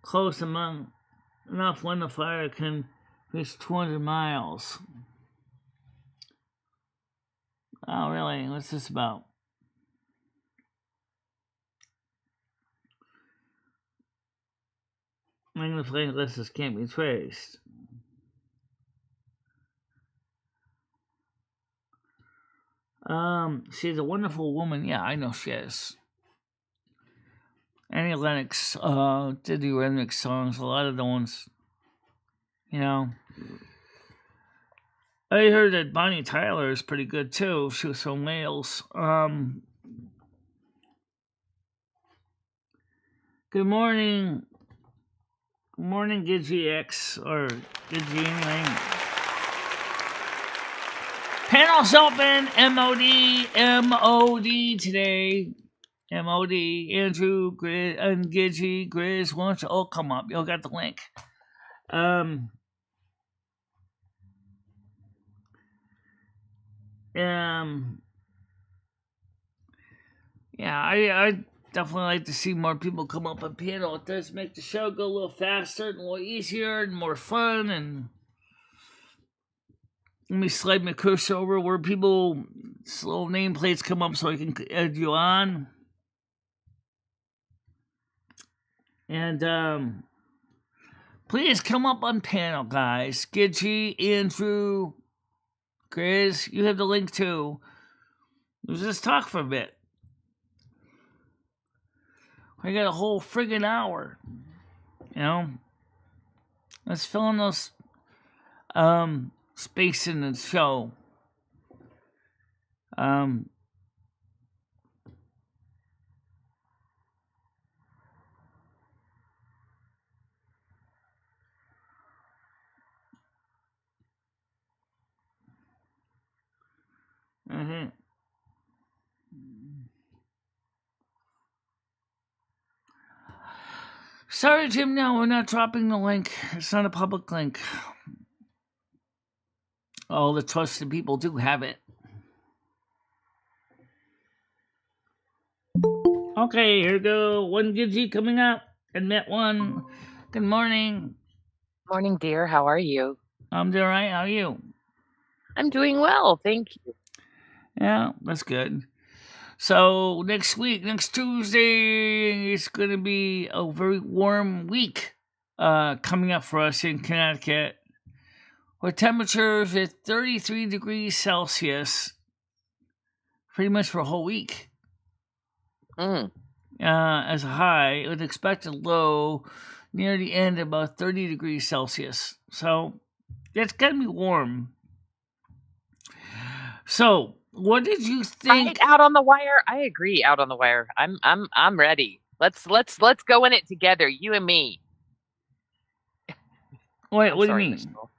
close enough when the fire can reach 200 miles. Oh, really? What's this about? Magnifying glasses can't be traced. She's a wonderful woman. Yeah, I know she is. Annie Lennox did the remix songs, a lot of the ones, you know. I heard that Bonnie Tyler is pretty good too. She was from Wales. Good morning. Good morning, GidgyX, or Gidgy anyway. Panels open, MOD today. MOD, Andrew, Grizz, and Gidgy, Grizz, why don't you all come up? Y'all got the link. Yeah, I definitely like to see more people come up on panel. It does make the show go a little faster and a little easier and more fun. And let me slide my cursor over where little nameplates come up so I can add you on. And please come up on panel, guys. Gidgy, Andrew, Grizz, you have the link too. Let's just talk for a bit. We got a whole friggin' hour. You know? Let's fill in those space in the show. Sorry, Jim, no, we're not dropping the link. It's not a public link. All the trusted people do have it. Okay, here we go. One Gidgy coming up. And met one. Good morning. Morning, dear. How are you? I'm doing all right. How are you? I'm doing well, thank you. Yeah, that's good. So next Tuesday, it's going to be a very warm week coming up for us in Connecticut, with temperatures at 33 degrees Celsius pretty much for a whole week. As a high, with expected low near the end about 30 degrees Celsius. So it's gonna be warm. So what did you think? Out on the wire. I agree. Out on the wire. I'm ready. Let's go in it together. You and me. Wait, what do you mean? Michelle.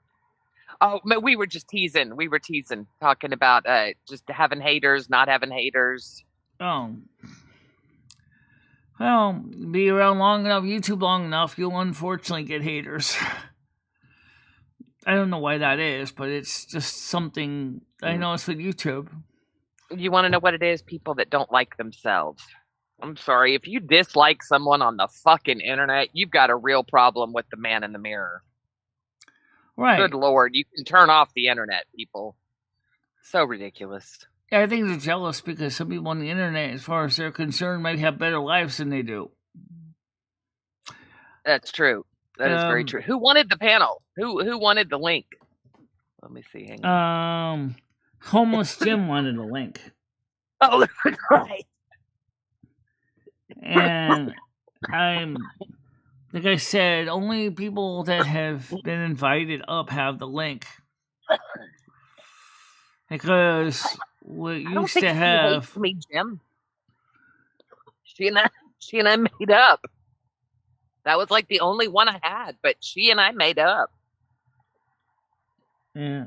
Oh, we were just teasing. We were teasing, talking about just having haters, not having haters. Oh. Well, be around long enough, YouTube long enough, you'll unfortunately get haters. I don't know why that is, but it's just something I noticed with YouTube. You want to know what it is? People that don't like themselves. I'm sorry. If you dislike someone on the fucking internet, you've got a real problem with the man in the mirror. Right. Good Lord. You can turn off the internet, people. So ridiculous. Yeah, I think they're jealous because some people on the internet, as far as they're concerned, might have better lives than they do. That's true. That is very true. Who wanted the panel? Who wanted the link? Let me see. Hang on. Homeless Jim wanted a link. Oh, right. And like I said, only people that have been invited up have the link. Because we used to have she hates me, Jim. She and I made up. That was like the only one I had, but she and I made up. Yeah.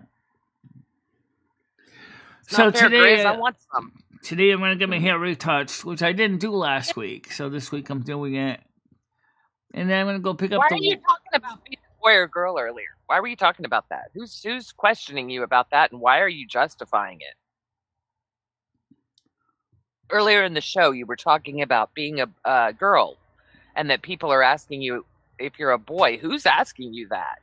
So today, I want some. Today I'm gonna get my hair retouched, which I didn't do last week. So this week I'm doing it, and then I'm gonna go pick up. Why are you talking about being a boy or girl earlier? Why were you talking about that? Who's questioning you about that, and why are you justifying it? Earlier in the show, you were talking about being a girl, and that people are asking you if you're a boy. Who's asking you that?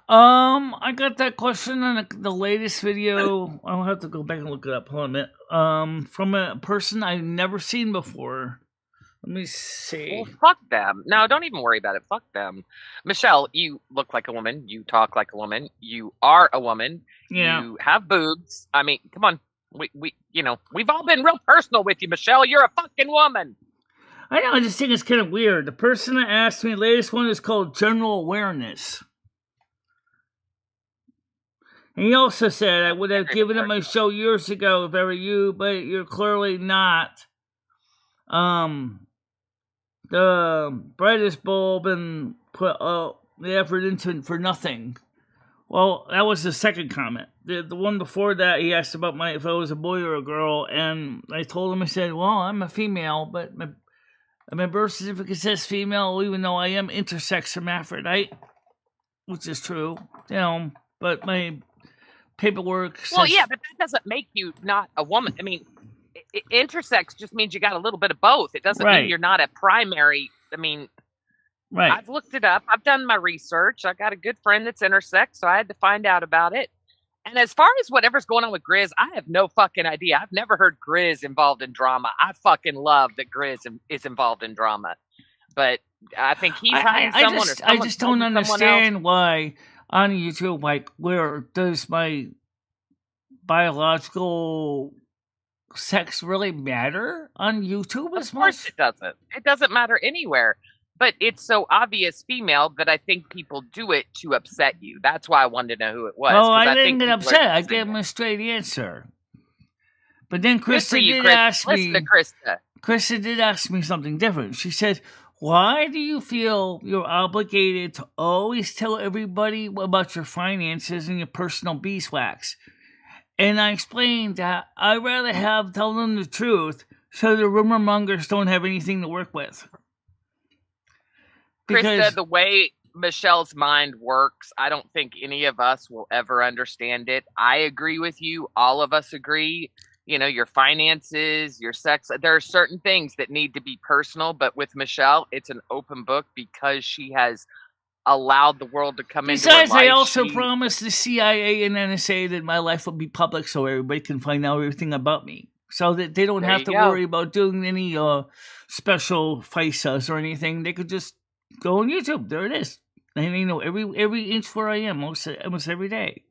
I got that question in the latest video. I'll have to go back and look it up. Hold on a minute. From a person I've never seen before. Let me see. Well, fuck them. No, don't even worry about it. Fuck them. Michelle, you look like a woman. You talk like a woman. You are a woman. Yeah. You have boobs. I mean, come on. We've all been real personal with you, Michelle. You're a fucking woman. I know. I just think it's kind of weird. The person that asked me, the latest one is called General Awareness. And he also said, I would have given him a show years ago if I were you, but you're clearly not the brightest bulb and put the effort into it for nothing. Well, that was the second comment. The one before that, he asked about if I was a boy or a girl, and I told him, I said, well, I'm a female, but my birth certificate says female, even though I am intersex hermaphrodite, which is true, but my paperwork says... Well, yeah, but that doesn't make you not a woman. I mean, intersex just means you got a little bit of both. It doesn't mean you're not a primary. I mean... Right. I've looked it up. I've done my research. I got a good friend that's intersex, so I had to find out about it. And as far as whatever's going on with Grizz, I have no fucking idea. I've never heard Grizz involved in drama. I fucking love that Grizz is involved in drama. But I think he's hiding someone or someone. I just don't understand why on YouTube, like, where does my biological sex really matter on YouTube as much? Of course it doesn't. It doesn't matter anywhere. But it's so obvious female that I think people do it to upset you. That's why I wanted to know who it was. Oh, I didn't get upset. I gave him a straight answer. But then Krista did ask me. Listen to Krista. Krista did ask me something different. She said, why do you feel you're obligated to always tell everybody about your finances and your personal beeswax? And I explained that I'd rather tell them the truth so the rumor mongers don't have anything to work with. Krista, the way Michelle's mind works, I don't think any of us will ever understand it. I agree with you. All of us agree. You know, your finances, your sex. There are certain things that need to be personal, but with Michelle, it's an open book because she has allowed the world to come into her life. Besides, I also promised the CIA and NSA that my life will be public so everybody can find out everything about me. So that they don't have to worry about doing any special FISAs or anything. They could just go on YouTube. There it is. And they know every inch where I am almost every day.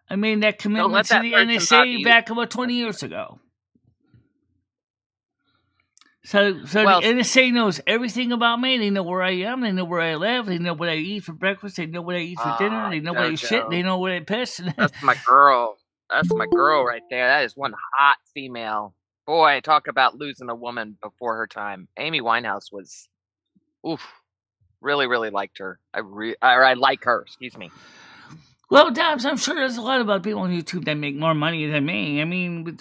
I made that commitment to the NSA back about 20 years ago. So Well- the NSA knows everything about me. They know where I am. They know where I live. They know what I eat for breakfast. They know what I eat for dinner. They know what I shit. Jojo. They know what I piss. That's my girl. That's my girl right there. That is one hot female. Boy, talk about losing a woman before her time. Amy Winehouse was, oof, really, really liked her. I like her. Excuse me. Well, Dabs, I'm sure there's a lot of people on YouTube that make more money than me. I mean,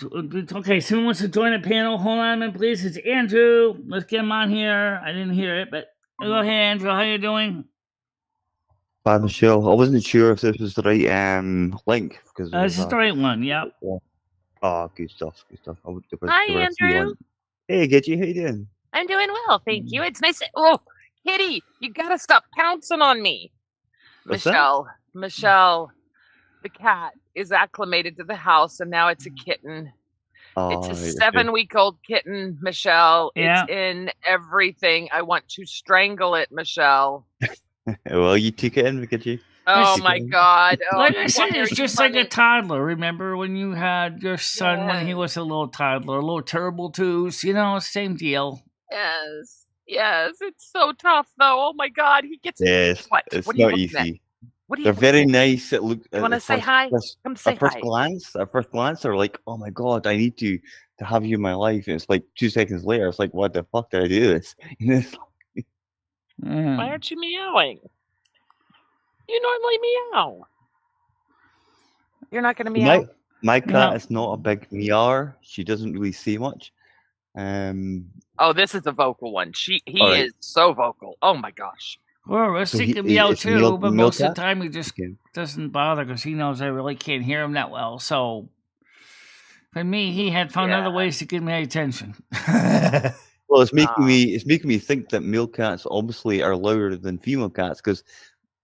okay, someone wants to join the panel. Hold on a minute, please. It's Andrew. Let's get him on here. I didn't hear it, but go ahead, Andrew. How you doing? Bad, Michelle. I wasn't sure if this was the right link because This is the right one. Yep. Oh, good stuff. Good stuff. Hi, Andrew. Hey, Gidgy, how you doing? I'm doing well, thank you. It's nice. Oh, Kitty, you gotta stop pouncing on me. What's that? Michelle, the cat is acclimated to the house, and now it's a kitten. It's a 7-week-old kitten, Michelle. Yeah. It's in everything. I want to strangle it, Michelle. Well, you took it in, Gidgy. Oh my God! Oh, Like I said, why are it's you just like a funny? toddler. Remember when you had your son when he was a little toddler, a little terrible twos? You know, same deal. Yes, it's so tough though. Oh my God, he gets Yes, what? it's What are you not looking at? easy. What are you? They're very nice. It look. You want to say hi? Come say At first hi. glance, they're like, "Oh my God, I need to have you in my life." And it's like 2 seconds later, it's like, "What the fuck did I do this?" Why aren't you meowing? You normally meow. You're not gonna meow. My cat No. is not a big meower. She doesn't really say much. Oh, this is a vocal one. He Alright. is so vocal. Oh my gosh. Well, Rusty he- can meow it's too, meal- but meal most of cat? the time he just Okay. doesn't bother because he knows I really can't hear him that well. So, for me, he had found other Yeah. ways to get my attention. Well, it's making me think that male cats obviously are louder than female cats because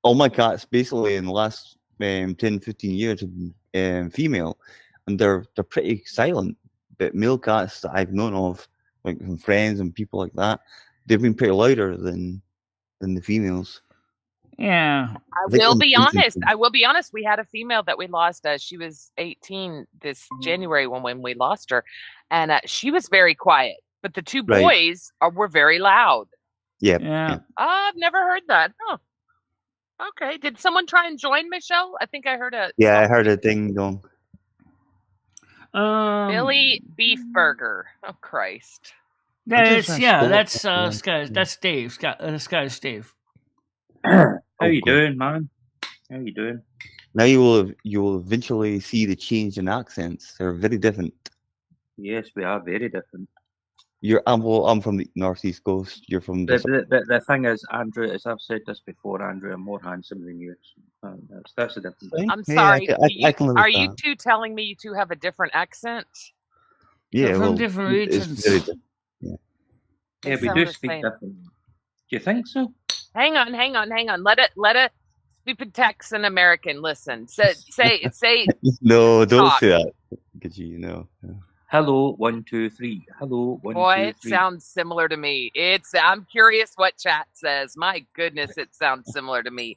all my cats basically in the last 10, 15 years have been female, and they're pretty silent. But male cats that I've known of, like from friends and people like that, they've been pretty louder than the females. Yeah. I think will I'm be thinking- honest. I will be honest. We had a female that we lost. She was 18 this January when we lost her, and she was very quiet. But the two Right. boys were very loud. Yeah. Yeah. I've never heard that. Huh. Okay. Did someone try and join Michelle? I think I heard a Yeah, I heard a ding dong. Billy Beef Burger. Oh Christ. That's just that's Dave. Scottish Dave. How you cool. doing, man? How you doing? Now you will eventually see the change in accents. They're very different. Yes, we are very different. I'm from the northeast coast. You're from the The thing is, Andrew, as I've said this before, Andrew, I'm more handsome than you. That's the difference. I'm Hey, sorry. I can live Are with you that. two telling me you two have a different accent? Yeah, They're from well, different it's regions. very different. Yeah, They we sound do the speak same. different. Do you think so? Hang on. Let a stupid Texan American listen. Say No, don't Talk. say that. Because you know. Hello, 1, 2, 3. Hello, 1, boy, 2, it 3. sounds similar to me. I'm curious what chat says. My goodness, it sounds similar to me.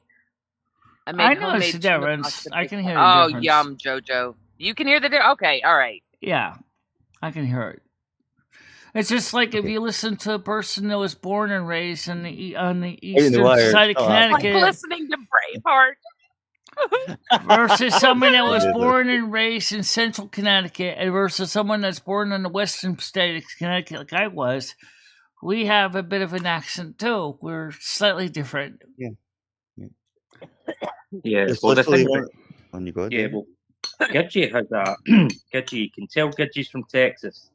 I made know homemade it's the tuna difference. pasta I can before. hear the Oh, difference. yum, Jojo. You can hear the difference? Okay, all right. Yeah, I can hear it. It's just like if you listen to a person that was born and raised on the eastern wire, side of shut up. Like Connecticut listening to Braveheart. versus someone that was Yeah, born and raised in central Connecticut and versus someone that's born in the western state of Connecticut like I was. We have a bit of an accent too. We're slightly different. Yeah, It's well, the literally thing when you go. yeah, well, Gidgy has a Gidgy. You can tell Gidgy's from Texas.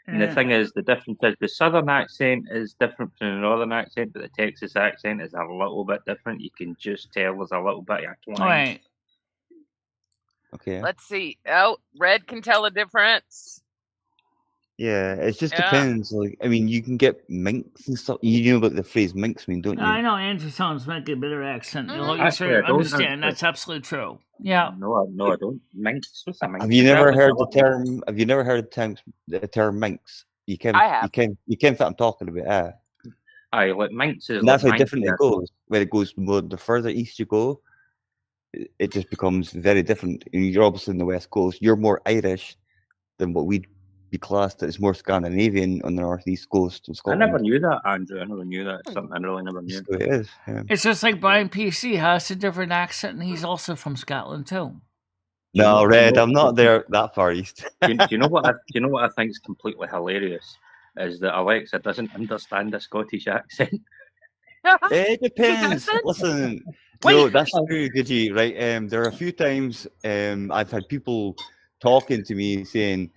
And the thing is, the difference is the southern accent is different from the northern accent, but the Texas accent is a little bit different. You can just tell there's a little bit of twang. Right. Okay. Let's see. Oh, Red can tell a difference. Yeah, it just Yeah. depends. Like, I mean, you can get minks and stuff. You know what the phrase minks mean, don't you? I know Andrew sounds like a better accent. You Actually, I don't understand. actually. That's absolutely true. Yeah. No, I don't. Minx. What's a minx? Have you never That was heard a the term? Have you never heard the term minks? You can. I have. You can. What I'm talking about. Aye, like minx is. And that's like how different it minx, goes. When it goes more, the further east you go, it just becomes very different. And you're obviously in the west coast. You're more Irish than what we'd be classed as more Scandinavian on the northeast coast of I Scotland. never knew that, Andrew. I never knew that. It's something I really never knew. So it is. Yeah. It's just like Brian PC has a different accent, and he's also from Scotland too. No, Red, I'm not there that far east. Do you know what? Do you know what I think is completely hilarious? Is that Alexa doesn't understand a Scottish accent. It depends. Listen, no, that's true, Gidgy. Right? There are a few times I've had people talking to me saying,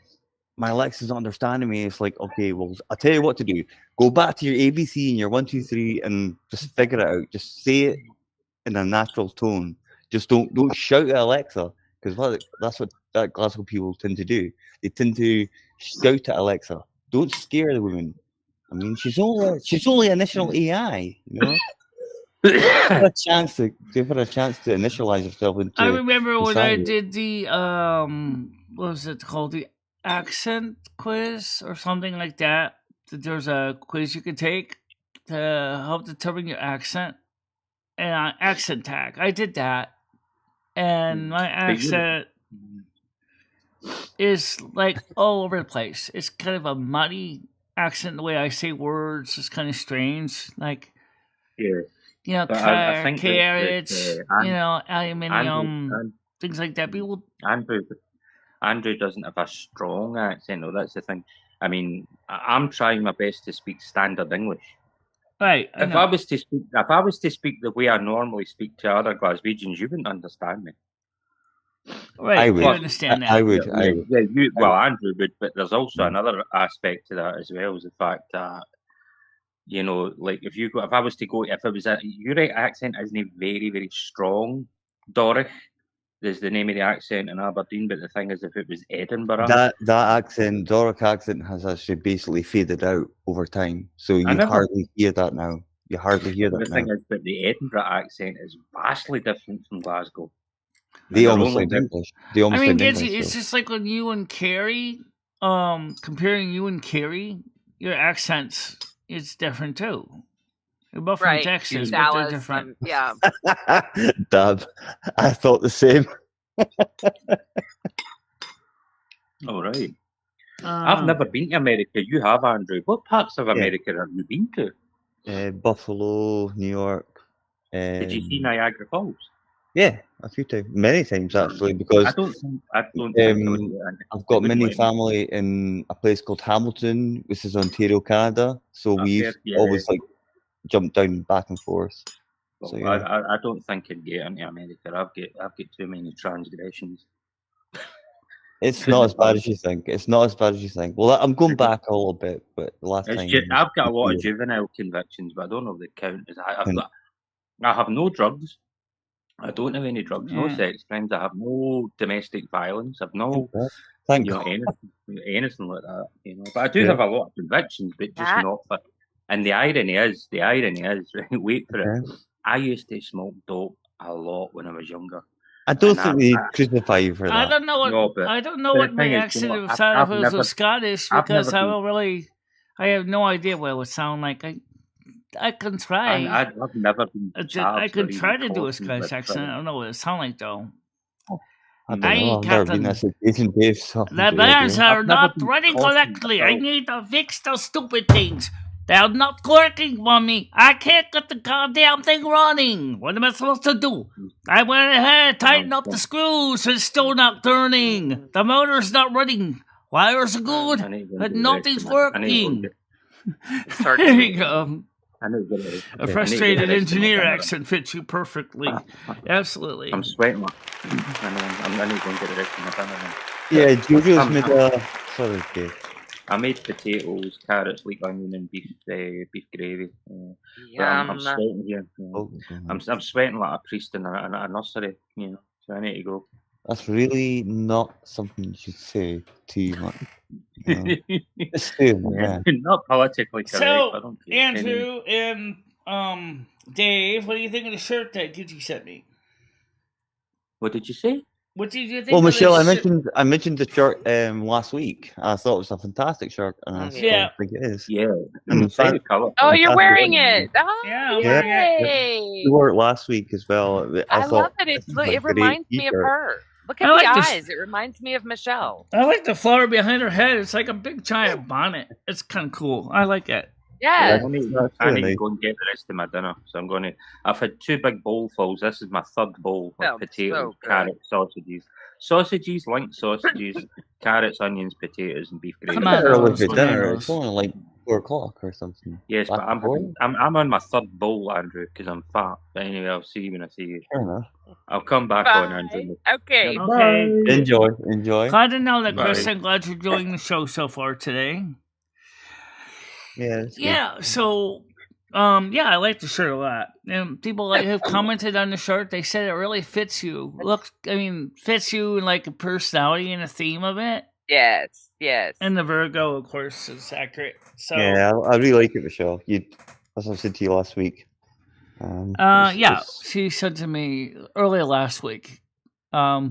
"My Alexa's not understanding me." It's like, okay, well, I'll tell you what to do. Go back to your ABC and your 1, 2, 3, and just figure it out. Just say it in a natural tone. Just don't shout at Alexa, because that's what that Glasgow people tend to do. They tend to shout at Alexa. Don't scare the woman. I mean, she's only initial AI, you know. Give her a chance to initialize herself into. I remember when I society. did the what was it called, the accent quiz or something like that. There's a quiz you can take to help determine your accent and accent tag. I did that, and my accent is like all over the place. It's kind of a muddy accent. The way I say words is kind of strange. Like, Yeah. you know, I think carrots, you know, aluminium, things like that. People. Andrew doesn't have a strong accent, though. That's the thing. I mean, I'm trying my best to speak standard English. Right. If I was to speak the way I normally speak to other Glaswegians, you wouldn't understand me. Right, I would understand that. I would. Well, Andrew would, but there's also another aspect to that as well, is the fact that, you know, like if it was your accent isn't very, very strong, Dorich. There's the name of the accent in Aberdeen, but the thing is, if it was Edinburgh, that accent, Doric accent, has actually basically faded out over time. So you hardly hear that now. You hardly hear that now. The thing is that the Edinburgh accent is vastly different from Glasgow. They almost sound English. I mean, it's just like when you and Carrie, comparing you and Carrie, your accents is different too. You're both from Texas, but they're different. Yeah. Dab. I thought the same. All right. I've never been to America. You have, Andrew. What parts of America have you been to? Buffalo, New York. Did you see Niagara Falls? Yeah, a few times, many times actually, because I've got many family in a place called Hamilton, which is Ontario, Canada. So we always like jump down back and forth. Well, so, yeah. I don't think I'd get into America. I've got too many transgressions. It's not as bad as you think. It's not as bad as you think. Well, I'm going back a little bit, but the last time I've got a lot of juvenile convictions, but I don't know if they count as I have no drugs. I don't have any drugs, no sex crimes. I have no domestic violence. I've no, anything like that. You know, but I do have a lot of convictions, but just not for. And the irony is, right, wait for it. I used to smoke dope a lot when I was younger. I don't think they crucify you for that. I don't know what my accent would sound if it was Scottish, because I have no idea what it would sound like. I can try. I've never been. I could try to do a Scottish accent. I don't know what it sounds like though. I don't know. I've never been this Asian Dave. The bears are not running correctly. I need to fix the stupid things. They're not working for me. I can't get the goddamn thing running. What am I supposed to do? I went ahead, tightened up the screws. It's still not turning. The motor's not running. Wires are good, but nothing's working. There you go. A frustrated engineer accent fits you perfectly. Absolutely. I'm sweating. I need to go and get it out. Yeah, Julio's made a... Sorry, Dave. I made potatoes, carrots, leek onion, and beef gravy. I'm sweating here. I'm sweating like a priest in a nursery. You know, so I need to go. That's really not something you should say too much. You know. Not politically correct. So, I don't care. Andrew and Dave, what do you think of the shirt that Gidgy sent me? What did you say? What did you think? Well, Michelle, I mentioned the shirt last week. I thought it was a fantastic shirt, and I still think it is. Yeah, favorite color. Oh, you're wearing it. Oh, yeah, I'm wearing it. You wore it last week as well. I love it. It reminds me of her. Look at the eyes. It reminds me of Michelle. I like the flower behind her head. It's like a big giant bonnet. It's kind of cool. I like it. Yeah. I need to go and get the rest of my dinner. So I'm going to. I've had 2 big bowlfuls. This is my 3rd bowl of potatoes, carrots, sausages, linked sausages, carrots, onions, potatoes, and beef gravy. Come on, early for dinner. It's only like 4 o'clock or something. Yes, but I'm on my 3rd bowl, Andrew, because I'm fat. But anyway, I'll see you when I see you. Fair enough. I'll come back on, Andrew. Okay. Enjoy. Glad to know that, Chris. I'm glad you're enjoying the show so far today. Yeah. So, I like the shirt a lot. And people have commented on the shirt. They said it really fits you. Fits you in like a personality and a theme of it. Yes. And the Virgo, of course, is accurate. So yeah, I really like it, Michelle. As I said to you last week. She said to me earlier last week. I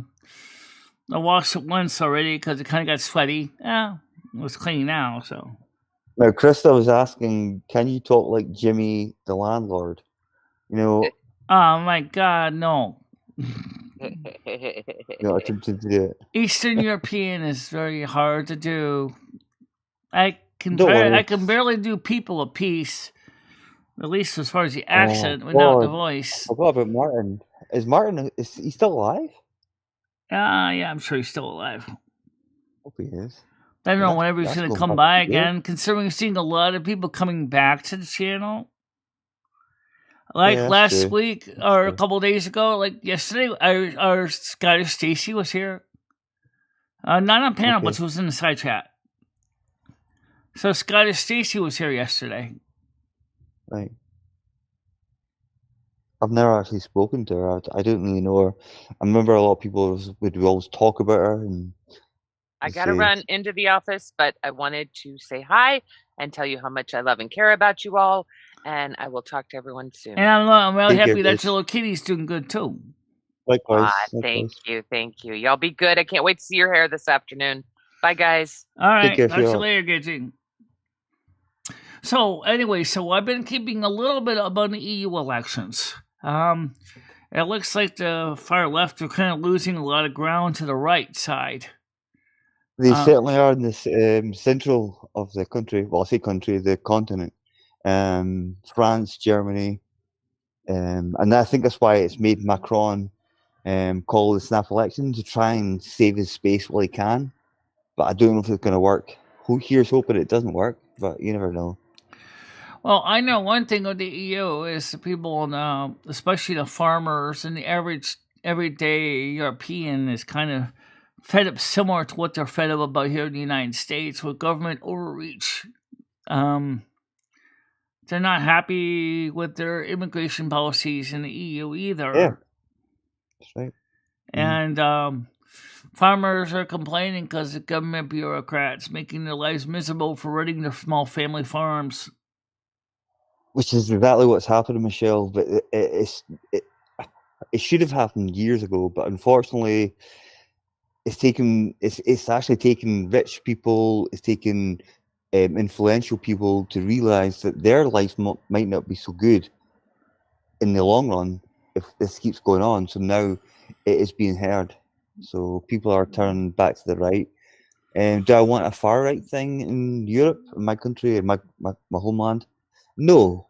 washed it once already because it kind of got sweaty. Yeah, it was clean now, so. Now, Krista was asking, can you talk like Jimmy the landlord? Oh my God, no. No, attempted to do it. Eastern European is very hard to do. I can barely do people a piece, at least as far as the accent, without the voice. I forgot about Martin. Is he still alive? Yeah, I'm sure he's still alive. Hope he is. I don't know whenever he's going to come by again, considering we've seen a lot of people coming back to the channel. Like last week, or a couple of days ago, like yesterday, our Scottish Stacy was here. Not on panel, but she was in the side chat. So Scottish Stacy was here yesterday. Right. I've never actually spoken to her. I don't really know her. I remember a lot of people would always talk about her. And I got to run into the office, but I wanted to say hi and tell you how much I love and care about you all. And I will talk to everyone soon. And I'm really happy that your little kitty's doing good too. Likewise. Thank you. Y'all be good. I can't wait to see your hair this afternoon. Be guys. All right. Talk to you later, Gidging. So anyway, I've been keeping a little bit about the EU elections. It looks like the far left are kind of losing a lot of ground to the right side. They certainly are in the central of the country. Well, I say country, the continent. France, Germany, and I think that's why it's made Macron call the snap election to try and save his space while he can. But I don't know if it's going to work. Here's hoping it doesn't work, but you never know. Well, I know one thing with the EU is the people, especially the farmers and the average everyday European is kind of fed up similar to what they're fed up about here in the United States with government overreach. They're not happy with their immigration policies in the EU either. Yeah, that's right. And farmers are complaining because the government bureaucrats making their lives miserable for running their small family farms. Which is exactly what's happening, Michelle. But it should have happened years ago. But unfortunately, it's actually taken rich people. It's taken influential people to realize that their lives might not be so good in the long run if this keeps going on. So now it is being heard. So people are turning back to the right. Do I want a far right thing in Europe, in my country, in my homeland? No.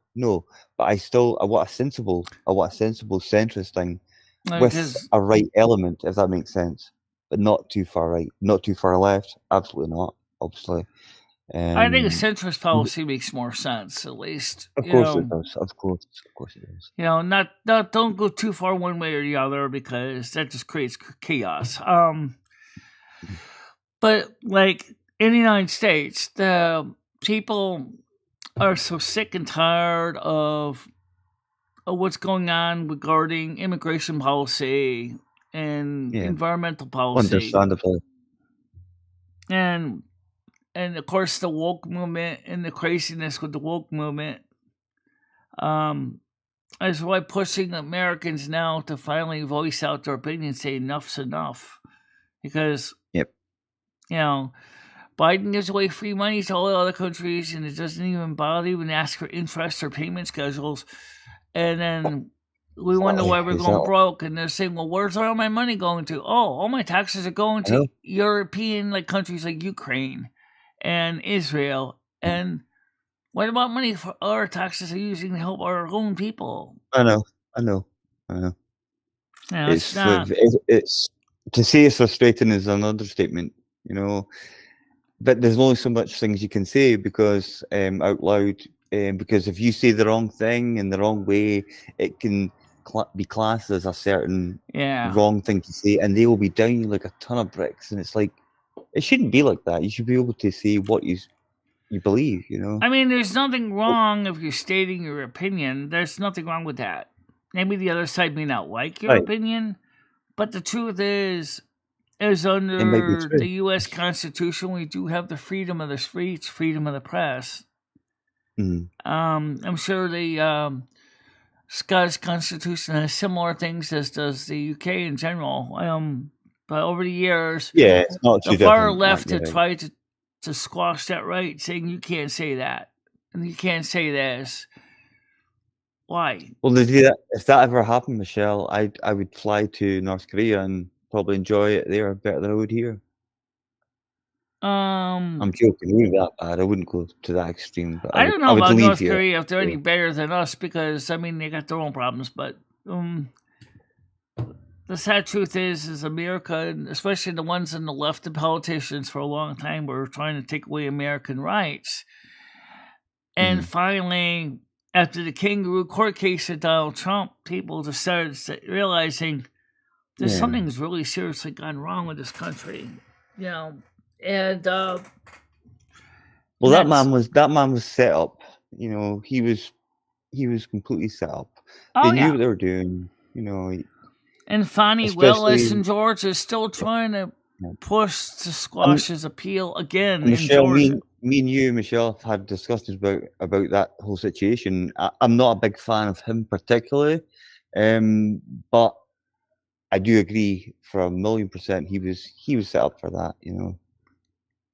But I want a sensible centrist thing with a right element, if that makes sense. But not too far right, not too far left. Absolutely not, obviously. I think a centrist policy makes more sense, at least. Of course it does. Of course it does. Don't go too far one way or the other because that just creates chaos. But like in the United States, the people are so sick and tired of what's going on regarding immigration policy and environmental policy. Understandably. And of course, the woke movement and the craziness with the woke movement is why pushing Americans now to finally voice out their opinion, say enough's enough. Because, Biden gives away free money to all the other countries and it doesn't even bother even ask for interest or payment schedules. And then we wonder why we're going Exactly. broke, and they're saying, "Well, where's all my money going to?" Oh, all my taxes are going I know. to European countries like Ukraine and Israel. And what about money for our taxes are using to help our own people? I know. No, It's to say it's frustrating is an understatement, But there's only so much things you can say because out loud, because if you say the wrong thing in the wrong way, it can be classed as a certain wrong thing to say, and they will be down you like a ton of bricks. And it's like, it shouldn't be like that. You should be able to say what you believe, I mean, there's nothing wrong if you're stating your opinion. There's nothing wrong with that. Maybe the other side may not like your opinion, but the truth is under the U.S. Constitution, we do have the freedom of the speech, freedom of the press. I'm sure the Scottish Constitution has similar things as does the UK in general. But over the years, it's not too the far different, left had tried to squash that right, saying you can't say that and you can't say this. Why? Well, if that ever happened, Michelle, I would fly to North Korea and probably enjoy it there better than I would here. I'm joking. It wouldn't be that bad. I wouldn't go to that extreme. But I don't know about North Korea if they're any better than us, because I mean they got their own problems. But the sad truth is America, and especially the ones on the left, the politicians for a long time were trying to take away American rights. And finally, after the kangaroo court case of Donald Trump, people just started realizing there's something's really seriously gone wrong with this country, And well, that man was set up. He was completely set up. They knew what they were doing. And Fani Willis in Georgia is still trying to push to squash his appeal again in Michelle, Georgia. Me and you, Michelle, have had discussions about that whole situation. I'm not a big fan of him particularly, but I do agree for 1,000,000% he was set up for that.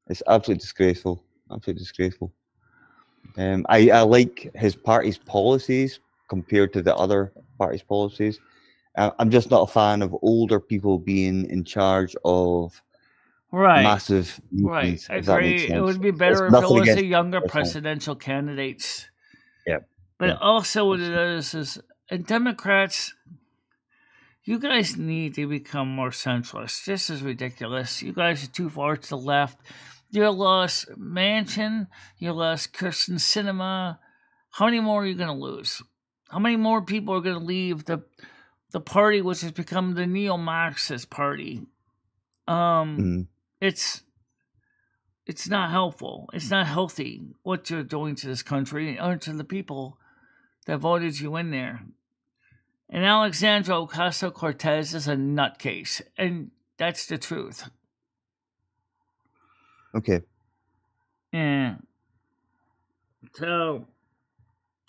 It's absolutely disgraceful. Absolutely disgraceful. I like his party's policies compared to the other party's policies. I'm just not a fan of older people being in charge of massive movements. I agree. It would be better if it was a younger presidential candidates. Yeah. But also what it is Democrats, you guys need to become more centrist. This is ridiculous. You guys are too far to the left. You lost Manchin. You lost Kirsten Sinema. How many more are you going to lose? How many more people are going to leave the party, which has become the neo-Marxist party? It's not helpful. It's not healthy what you're doing to this country or to the people that voted you in there. And Alexandra Ocasio-Cortez is a nutcase, and that's the truth. Okay. Yeah. So,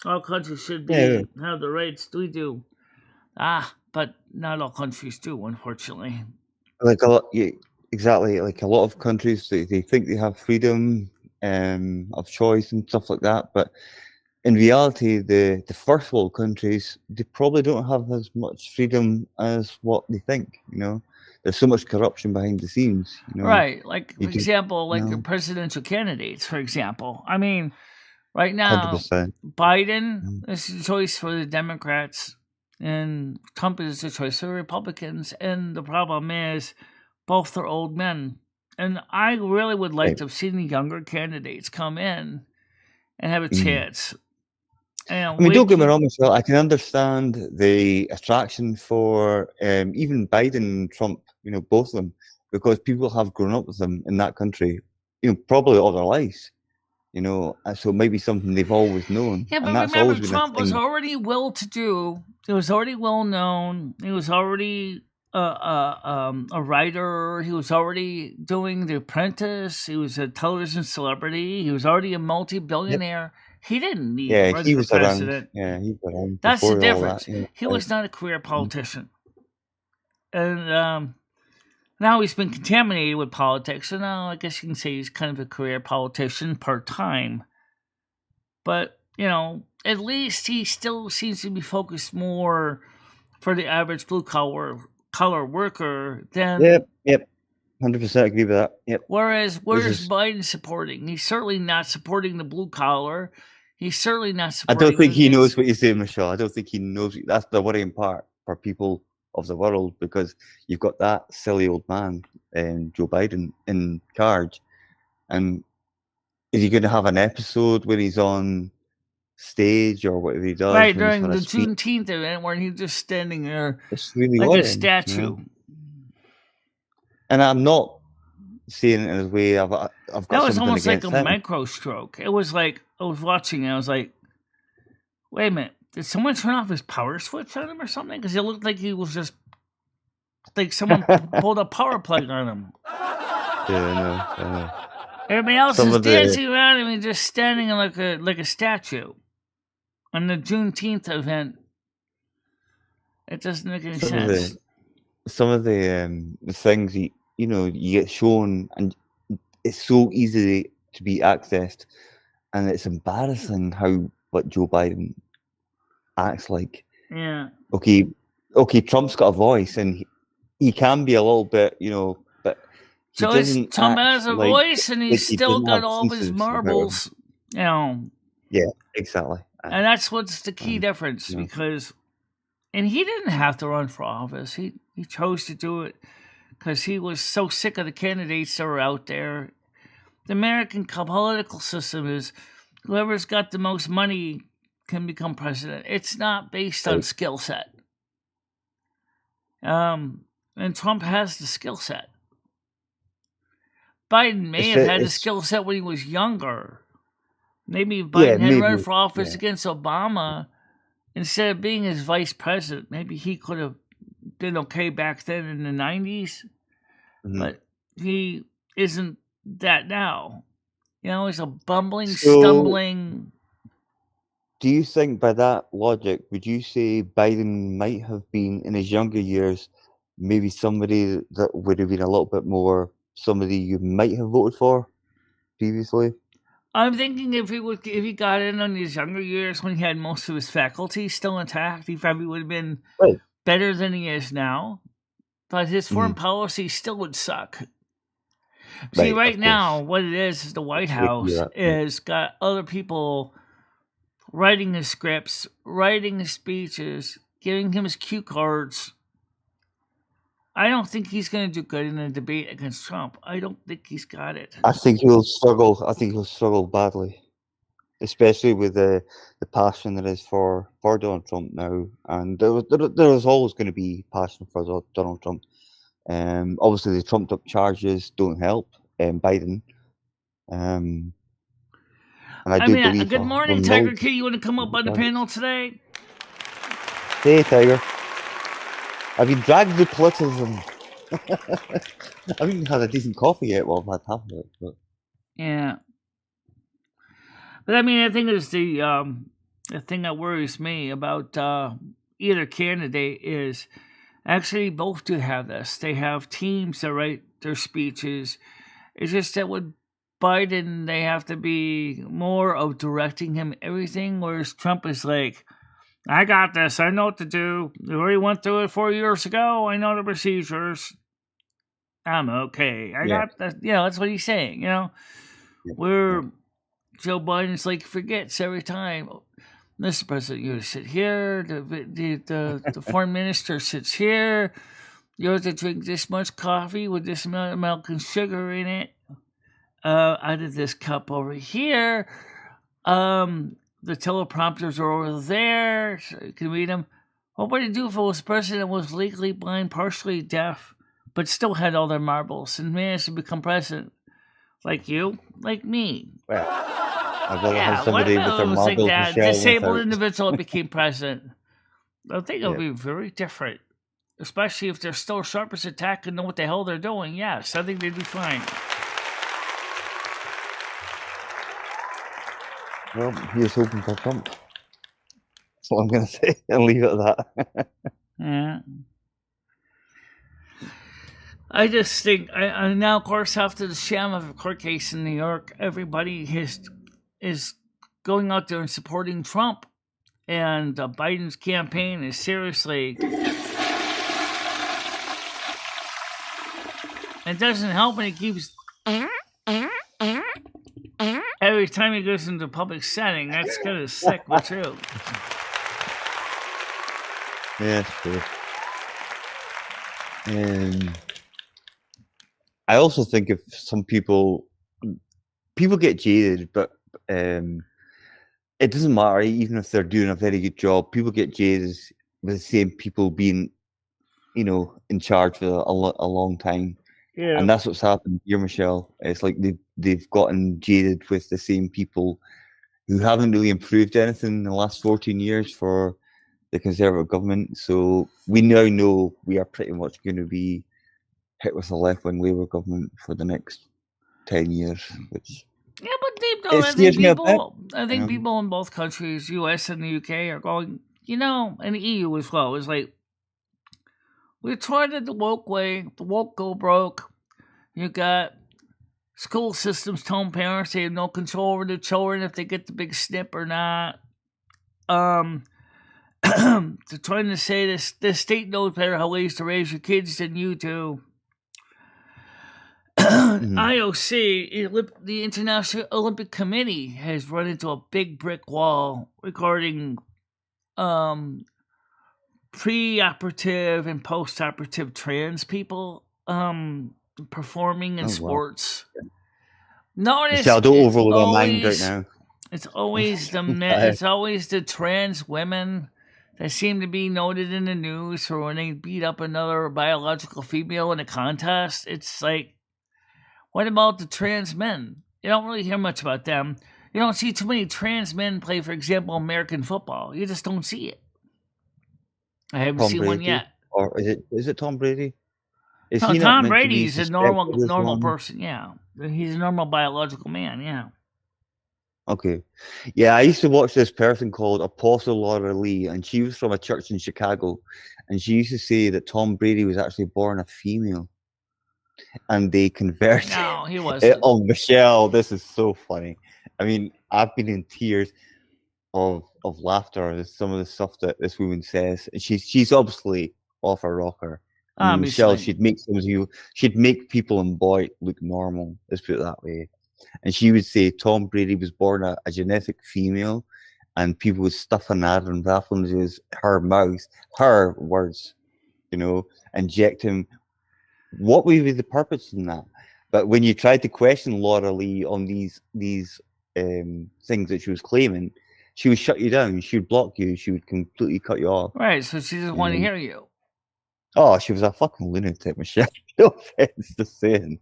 all countries should have the rights we do. But not all countries do, unfortunately. Exactly. Like a lot of countries, they think they have freedom of choice and stuff like that, but in reality, the first world countries, they probably don't have as much freedom as what they think. There's so much corruption behind the scenes. Right. Like, for example, the presidential candidates, for example. I mean, right now, 100%. Biden is the choice for the Democrats, and Trump is the choice for the Republicans. And the problem is, both are old men. And I really would like to have seen the younger candidates come in and have a chance. I mean, don't get me wrong, Michelle. I can understand the attraction for even Biden and Trump, both of them, because people have grown up with them in that country, probably all their lives, so it might be something they've always known. Yeah, but and that's remember, Trump was already well-to-do. He was already well-known. He was already a writer. He was already doing The Apprentice. He was a television celebrity. He was already a multi-billionaire. Yep. He didn't need to run for president. He was around. That's the difference. He was not a career politician. And now he's been contaminated with politics. So now I guess you can say he's kind of a career politician part-time. But, at least he still seems to be focused more for the average blue collar worker, then Yep. 100% agree with that. Yep. Whereas Biden supporting? He's certainly not supporting the blue collar. He's certainly not I supporting. don't think he knows what he's saying, Michelle. I don't think he knows. That's the worrying part for people of the world, because you've got that silly old man, Joe Biden, in charge. And is he going to have an episode where he's on stage or whatever he does? Right, during the Juneteenth event where he's just standing there really like worrying, a statue. And I'm not saying it in a way I've got that was something almost like against a him. micro stroke. It was like I was watching and I was like, wait a minute, did someone turn off his power switch on him or something? Because it looked like he was just like someone pulled a power plug on him. Yeah, I know. Everybody else is dancing around him and just standing like a statue. On the Juneteenth event, it doesn't make any sense. Some of the things you get shown, and it's so easy to be accessed, and it's embarrassing what Joe Biden acts like. Yeah. Okay, Trump's got a voice, and he can be a little bit, but so Trump has a voice, and he's still got all of his marbles, Yeah, exactly. And that's what's the key difference, because, and he didn't have to run for office. He chose to do it because he was so sick of the candidates that were out there. The American political system is whoever's got the most money can become president. It's not based on skill set. And Trump has the skill set. Biden may have had the skill set when he was younger. Maybe if Biden had run for office against Obama, instead of being his vice president, maybe he could have been okay back then in the 90s. Mm-hmm. But he isn't that now. He's a bumbling, stumbling. Do you think by that logic, would you say Biden might have been, in his younger years, maybe somebody that would have been a little bit more somebody you might have voted for previously? I'm thinking if he got in on his younger years when he had most of his faculty still intact, he probably would have been better than he is now. But his foreign policy still would suck. See, right now, what it is the White House is got other people writing his scripts, writing his speeches, giving him his cue cards. I don't think he's going to do good in a debate against Trump. I don't think he's got it. I think he'll struggle. I think he'll struggle badly, especially with the passion there is for Donald Trump now. And there was always going to be passion for Donald Trump. Obviously, the trumped-up charges don't help Biden. And I do believe. Good morning, Tiger Kid. You want to come up on the panel today? Hey, Tiger. I've been dragged through politicizing. I haven't even had a decent coffee yet. Well, I've had half of it. But. Yeah. But I think it's the thing that worries me about either candidate is actually both do have this. They have teams that write their speeches. It's just that with Biden, they have to be more of directing him everything, whereas Trump is like, I got this. I know what to do. We already went through it 4 years ago. I know the procedures. I'm okay. I got this. That's what he's saying, Where Joe Biden's like forgets every time. Mr. President, you sit here. The foreign minister sits here. You have to drink this much coffee with this amount of milk and sugar in it. Out of this cup over here. The teleprompters are over there. So you can read them. What would it do if it was president that was legally blind, partially deaf, but still had all their marbles and managed to become president? Like you? Like me? Well, I'd rather have somebody with their marbles like that disabled individual that became president. I think it would be very different. Especially if they're still sharp as a tack and know what the hell they're doing. Yes, I think they'd be fine. Well, here's hoping for Trump. That's what I'm going to say. I'll leave it at that. Yeah. I just think, I now, of course, after the sham of a court case in New York, everybody is going out there and supporting Trump. And Biden's campaign is seriously It doesn't help when he keeps... Every time he goes into a public setting, that's kind of sick, but true. Yeah, that's true. I also think if some people get jaded, but it doesn't matter, even if they're doing a very good job. People get jaded with the same people being, in charge for a long time. Yeah. And that's what's happened here, Michelle. It's like they've gotten jaded with the same people who haven't really improved anything in the last 14 years for the Conservative government. So we now know we are pretty much going to be hit with a left-wing Labour government for the next 10 years, which... Yeah, but deep down, I think people in both countries, US and the UK, are going, and the EU as well, is like, we tried it the woke way, the woke go broke. You got school systems telling parents they have no control over their children if they get the big snip or not. They're trying to say the state knows better how ways to raise your kids than you do. IOC, the International Olympic Committee, has run into a big brick wall regarding pre-operative and post-operative trans people performing in sports. Wow. Notice, Michelle, don't overload my mind right now. It's always it's always the trans women that seem to be noted in the news for when they beat up another biological female in a contest. It's like, what about the trans men? You don't really hear much about them. You don't see too many trans men play, for example, American football. You just don't see it. I haven't seen one yet. Or is it Tom Brady? No, Tom Brady's a normal person, yeah. He's a normal biological man, yeah. Okay. Yeah, I used to watch this person called Apostle Laura Lee, and she was from a church in Chicago, and she used to say that Tom Brady was actually born a female. And they converted. No, he wasn't. Oh, Michelle, this is so funny. I mean, I've been in tears of laughter at some of the stuff that this woman says. And she's obviously off a rocker. I mean, Michelle, she'd make people in Boyd look normal. Let's put it that way. And she would say Tom Brady was born a genetic female, and people would stuff an ad and raffle into her mouth, her words, inject him. What would be the purpose in that? But when you tried to question Laura Lee on these things that she was claiming, she would shut you down. She would block you. She would completely cut you off. Right, so she doesn't want to hear you. Oh, she was a fucking lunatic, Michelle. No offense to saying.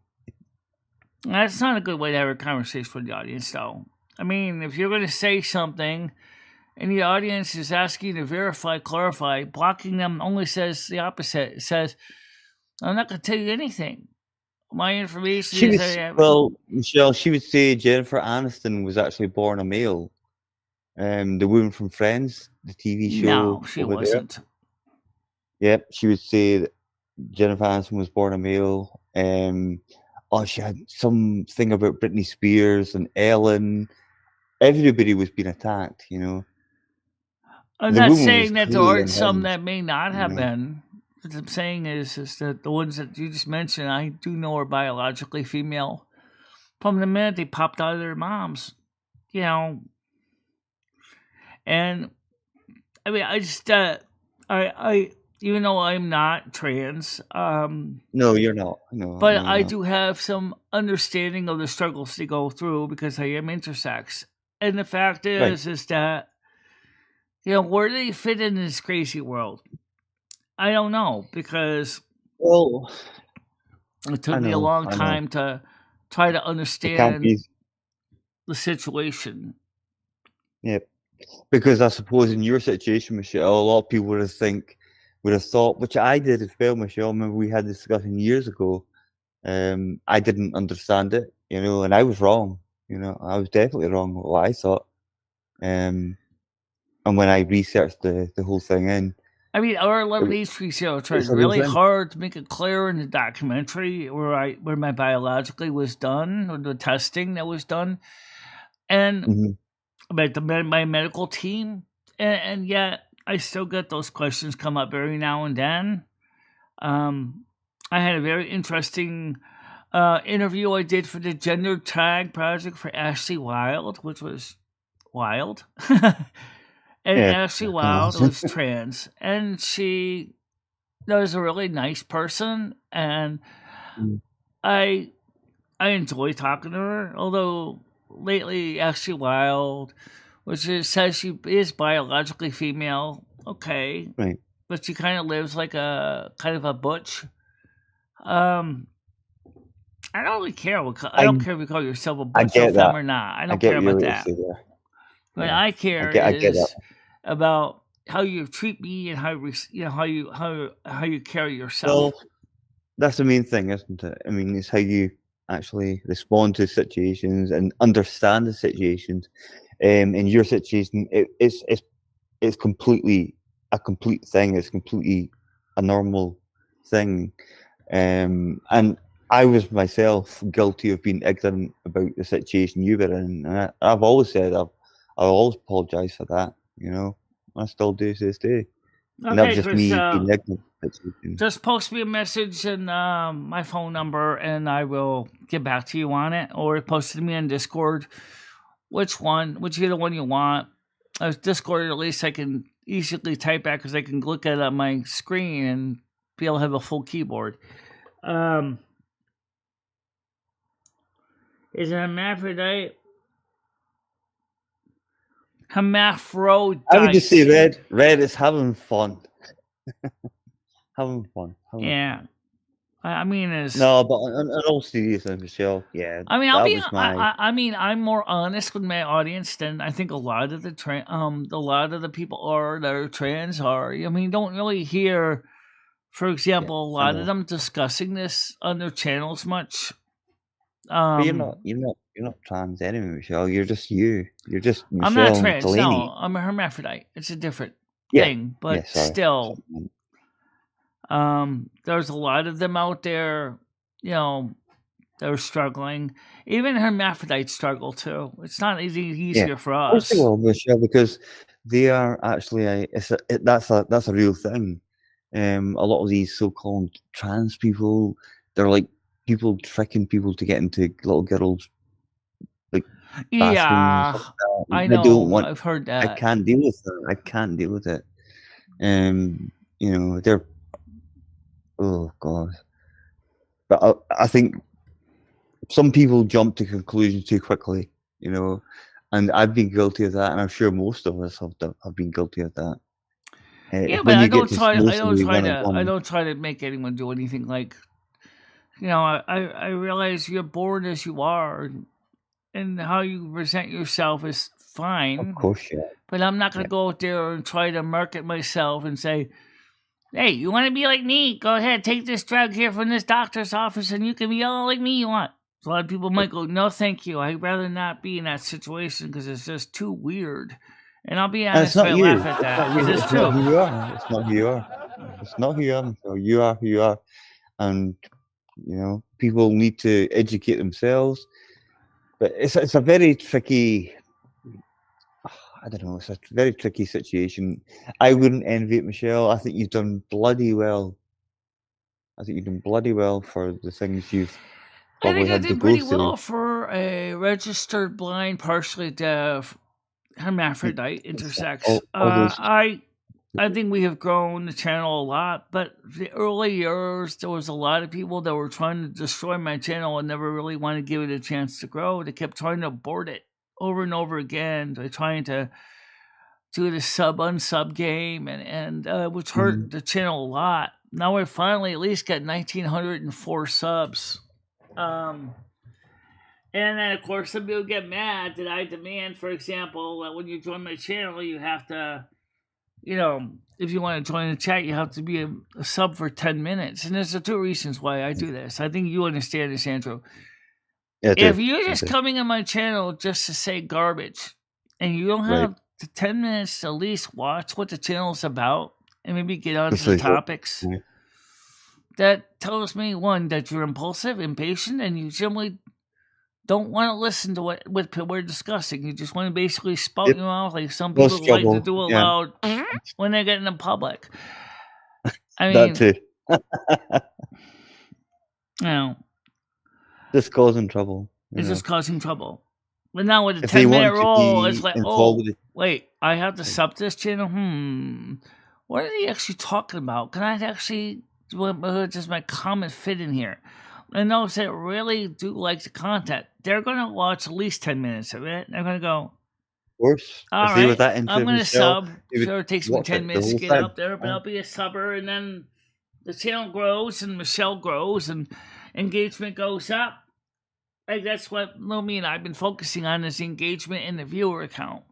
That's not a good way to have a conversation with the audience, though. I mean, if you're going to say something and the audience is asking you to verify, clarify, blocking them only says the opposite. It says, I'm not going to tell you anything. My information Michelle, she would say Jennifer Aniston was actually born a male. The woman from Friends, the TV show. No, she wasn't. Yep, she would say that Jennifer Aniston was born a male. She had something about Britney Spears and Ellen. Everybody was being attacked, I'm not saying that there aren't some that may not have been. What I'm saying is that the ones that you just mentioned, I do know are biologically female from the minute they popped out of their moms, And I mean, I just, I even though I'm not trans, no, you're not. No, but no, I do have some understanding of the struggles they go through because I am intersex, and the fact is that where do they fit in this crazy world? I don't know, because it took me a long time to try to understand the situation. Yep. Because I suppose in your situation, Michelle, a lot of people would have thought, which I did as well, Michelle. Remember we had this discussion years ago. I didn't understand it, and I was wrong. I was definitely wrong with what I thought. And when I researched the whole thing in, I mean, our 11H show tried really hard to make it clear in the documentary where my biologically was done, or the testing that was done, and my medical team, and yet I still get those questions come up every now and then. I had a very interesting interview I did for the gender tag project for Ashley Wild, which was wild. And Ashley Wild was trans, and she was a really nice person, and I enjoy talking to her. Although lately, Ashley Wild, which says she is biologically female, okay, right? But she kind of lives like a kind of a butch. I don't really care. I don't care if you call yourself a butch or femme or not. I don't care about that. What I care is about how you treat me and how you carry yourself. Well, that's the main thing, isn't it? I mean, it's how you actually respond to situations and understand the situations. In your situation, it's completely a complete thing. It's completely a normal thing. And I was myself guilty of being ignorant about the situation you were in. And I've always said I'll always apologise for that. You know, I still do to this day. And that was just me being ignorant. Just post me a message and my phone number, and I will get back to you on it. Or post it to me on Discord. Which either one you want. Discord, at least I can easily type out because I can look at it on my screen and be able to have a full keyboard. Is it hermaphrodite? Hermaphrodite. I would just say red. Red is having fun. having fun. Yeah. I mean, no, but in all seriousness, Michelle, yeah. I mean, I'm more honest with my audience than I think a lot of the people that are trans are. I mean, you don't really hear, for example, a lot of them discussing this on their channels much. But you're not trans anyway, Michelle. You're just you. You're just Michelle. I'm not trans. Dalene. No, I'm a hermaphrodite. It's a different thing, but still. There's a lot of them out there, they're struggling. Even hermaphrodites struggle too. It's not easier for us. Well, Michelle, because they are actually that's a real thing. A lot of these so-called trans people, they're like people tricking people to get into little girls, like yeah, I know. I've heard that. I can't deal with that. I can't deal with it. They're. Oh God! But I think some people jump to conclusions too quickly, and I've been guilty of that, and I'm sure most of us have been guilty of that. Yeah, but I don't try to make anyone do anything. Like, I realize you're born as you are, and how you present yourself is fine. Of course, yeah. But I'm not going to go out there and try to market myself and say, hey, you want to be like me? Go ahead, take this drug here from this doctor's office, and you can be all like me you want. So a lot of people might go, no, thank you. I'd rather not be in that situation because it's just too weird. And I'll be honest, I laugh at that. It's true. Not who you are. It's not who you are. It's not who you are. So you are who you are. And, people need to educate themselves. But it's a very tricky... I don't know. It's a very tricky situation. I wouldn't envy it, Michelle. I think you've done bloody well. I think you've done bloody well for the things you've probably had to go through. I think I did pretty well for a registered blind, partially deaf hermaphrodite intersex. I think we have grown the channel a lot, but the early years there was a lot of people that were trying to destroy my channel and never really wanted to give it a chance to grow. They kept trying to abort it over and over again. They're trying to do the unsub game, and which hurt the channel a lot. Now we finally at least got 1,904 subs. And then, of course, some people get mad that I demand, for example, that when you join my channel, you have to, if you want to join the chat, you have to be a sub for 10 minutes. And there's 2 reasons why I do this. I think you understand this, Andrew. Yeah, if you're just coming on my channel just to say garbage, and you don't have the 10 minutes to at least watch what the channel's about, and maybe get on to the topics, that tells me, one, that you're impulsive, impatient, and you generally don't want to listen to what we're discussing. You just want to basically spout your mouth like some people like to do aloud when they get in the public. I mean, that too. Just causing trouble. It's just causing trouble. But now with the If they 10-minute want to roll, be it's like, involved oh, with wait, I have to sub this channel? What are they actually talking about? Can I actually, does my comment fit in here? And those that really do like the content, they're going to watch at least 10 minutes of it. They're going to go, Of course. all If they were right, that into I'm going to Michelle, sub. they would Sure, it takes me watch 10 it the minutes to whole get time. up there, but I'll be a subber, and then the channel grows, and Michelle grows, and engagement goes up. Like, that's what me and I've been focusing on, is engagement in the viewer account.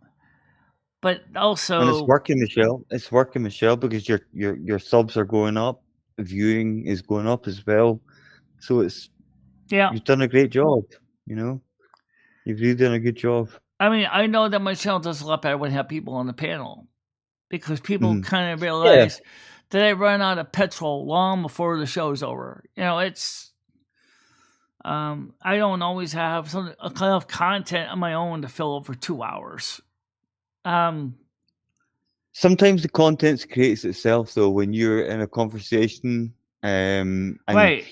But also, and it's working, Michelle. It's working, Michelle, because your subs are going up, viewing is going up as well. So it's you've done a great job. You know, you've really done a good job. I mean, I know that my channel does a lot better when I have people on the panel, because people kind of realize that I run out of petrol long before the show's over. You know, it's I don't always have enough content on my own to fill over 2 hours. Sometimes the content creates itself, though, when you're in a conversation and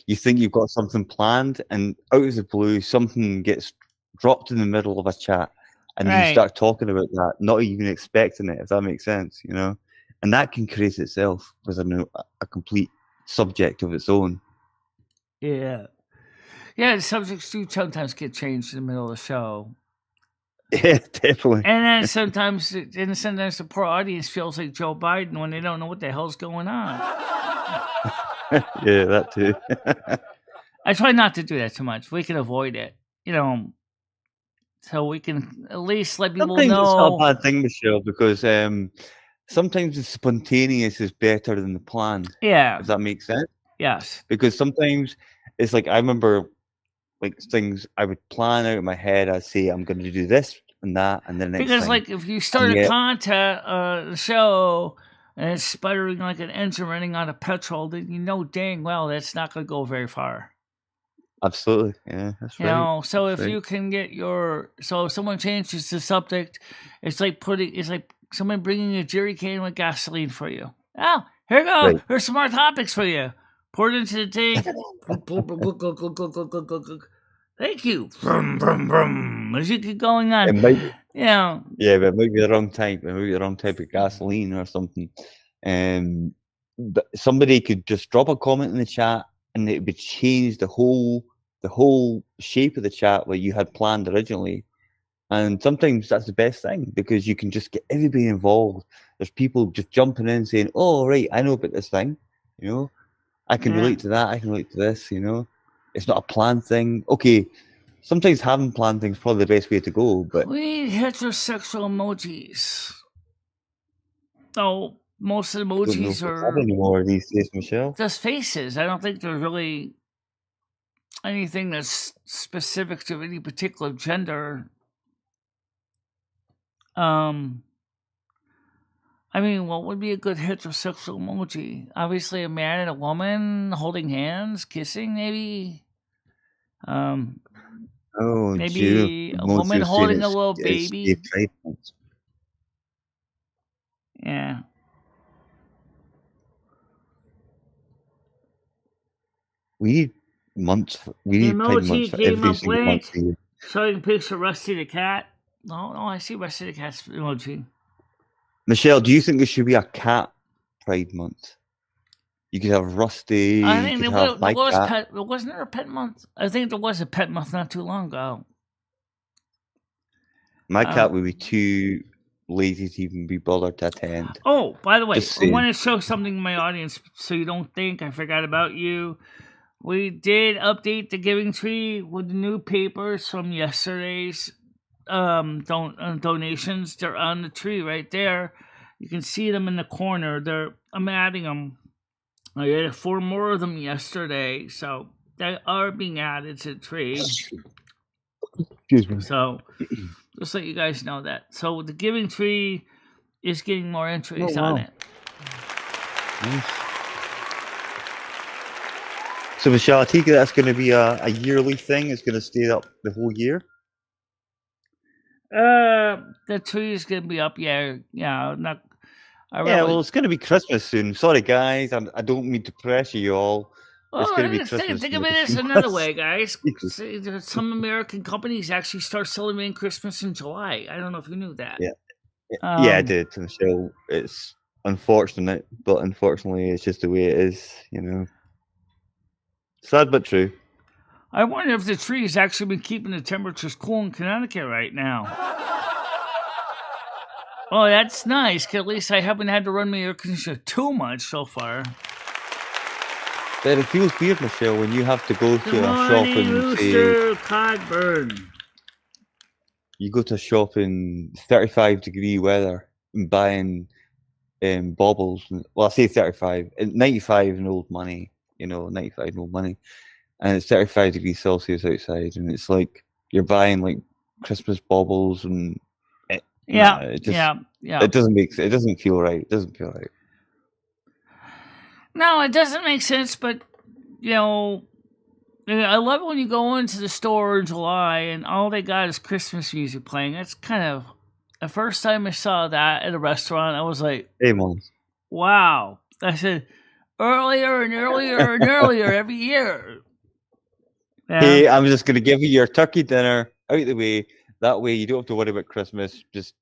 you think you've got something planned, and out of the blue, something gets dropped in the middle of a chat, and you start talking about that, not even expecting it, if that makes sense, you know? And that can create itself with a complete subject of its own. Yeah. Yeah, the subjects do sometimes get changed in the middle of the show. Yeah, definitely. And then sometimes the poor audience feels like Joe Biden when they don't know what the hell's going on. Yeah, that too. I try not to do that too much. We can avoid it, you know, so we can at least let people sometimes know. It's not a bad thing, Michelle, because sometimes the spontaneous is better than the planned. Yeah. If that makes sense. Yes. Because sometimes it's like, I remember like things I would plan out in my head. I'd say I'm going to do this and that, and then next time. Like if you start a content show and it's sputtering like an engine running out of petrol, then you know dang well that's not going to go very far. Absolutely, yeah, that's right. You know, so if you can get if someone changes the subject, it's like someone bringing a jerry can with gasoline for you. Oh, here you go. Right. Here's some more topics for you. Pour it into the tank. Thank you. Vroom, vroom, vroom. As you keep going on. It might, yeah, but it might be the wrong type. It might be the wrong type of gasoline or something. But somebody could just drop a comment in the chat, and it would change the whole shape of the chat what you had planned originally. And sometimes that's the best thing, because you can just get everybody involved. There's people just jumping in saying, "Oh, right, I know about this thing. You know, I can relate to that. I can relate to this. You know, it's not a planned thing." Okay, sometimes having planned things is probably the best way to go. But we need heterosexual emojis. So most of the emojis are anymore these days, Michelle. Just faces. I don't think there's really anything that's specific to any particular gender. I mean, what would be a good heterosexual emoji? Obviously, a man and a woman holding hands, kissing, maybe. Maybe a woman holding a little baby. Yeah. We need months. We need Pride months for every single month. Showing picture of Rusty the cat. No, I see Rusty the cat's emoji. Michelle, do you think there should be a cat Pride month? You could have Rusty. I think wasn't there a pet month? I think there was a pet month not too long ago. My cat would be too lazy to even be bothered to attend. Oh, by the way, I want to show something to my audience so you don't think I forgot about you. We did update the giving tree with the new papers from yesterday's donations. They're on the tree right there. You can see them in the corner. I'm adding them. I added 4 more of them yesterday, so they are being added to the tree. Excuse me. So just let you guys know that. So the giving tree is getting more entries on it. Nice. So, Michelle, I take it that's going to be a yearly thing. It's going to stay up the whole year. The tree is going to be up. Yeah. Well, it's going to be Christmas soon. Sorry, guys. I don't mean to pressure you all, It's going to be Think Christmas. of it as another way, guys. Some American companies actually start celebrating Christmas in July. I don't know if you knew that. Yeah, I did, Michelle. It's unfortunate, but unfortunately, it's just the way it is. You know, sad but true. I wonder if the tree has actually been keeping the temperatures cool in Connecticut right now. Oh, that's nice, 'cause at least I haven't had to run my air conditioner too much so far. But it feels weird, Michelle, when you have to go to a shop and say... Cogburn. You go to a shop in 35-degree weather and buying baubles. Well, I say 35. 95 in old money, 95 in old money. And it's 35 degrees Celsius outside. And it's like you're buying like Christmas baubles and... It doesn't feel right. It doesn't feel right. No, it doesn't make sense, but, I love it when you go into the store in July and all they got is Christmas music playing. That's kind of the first time I saw that at a restaurant. I was like, wow. I said, earlier and earlier and earlier every year. Yeah. Hey, I'm just going to give you your turkey dinner out of the way. That way you don't have to worry about Christmas. Just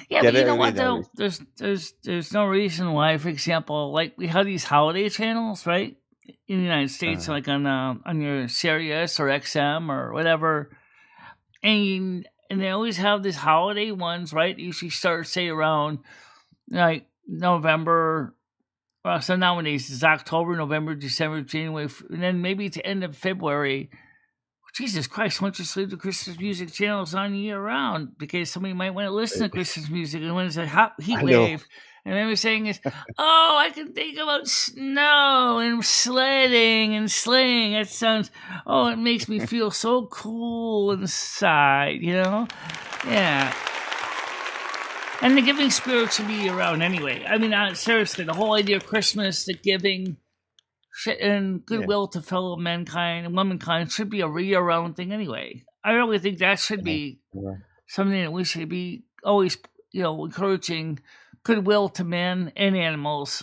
yeah, but you know what though? There's no reason why, for example, like we have these holiday channels, right? In the United States, like on your Sirius or XM or whatever, and they always have these holiday ones, right? Usually start say around like November. So nowadays it's October, November, December, January, and then maybe to end of February. Jesus Christ, why don't you just leave the Christmas music channels on year round? Because somebody might want to listen to Christmas music, and when it's a hot heat wave, and everything is, oh, I can think about snow and sledding and sleighing. That sounds, it makes me feel so cool inside, Yeah. And the giving spirit should be around anyway. I mean, seriously, the whole idea of Christmas, the giving, and goodwill to fellow mankind and womankind should be a year-round thing anyway. I really think that should be something that we should be always, encouraging goodwill to men and animals.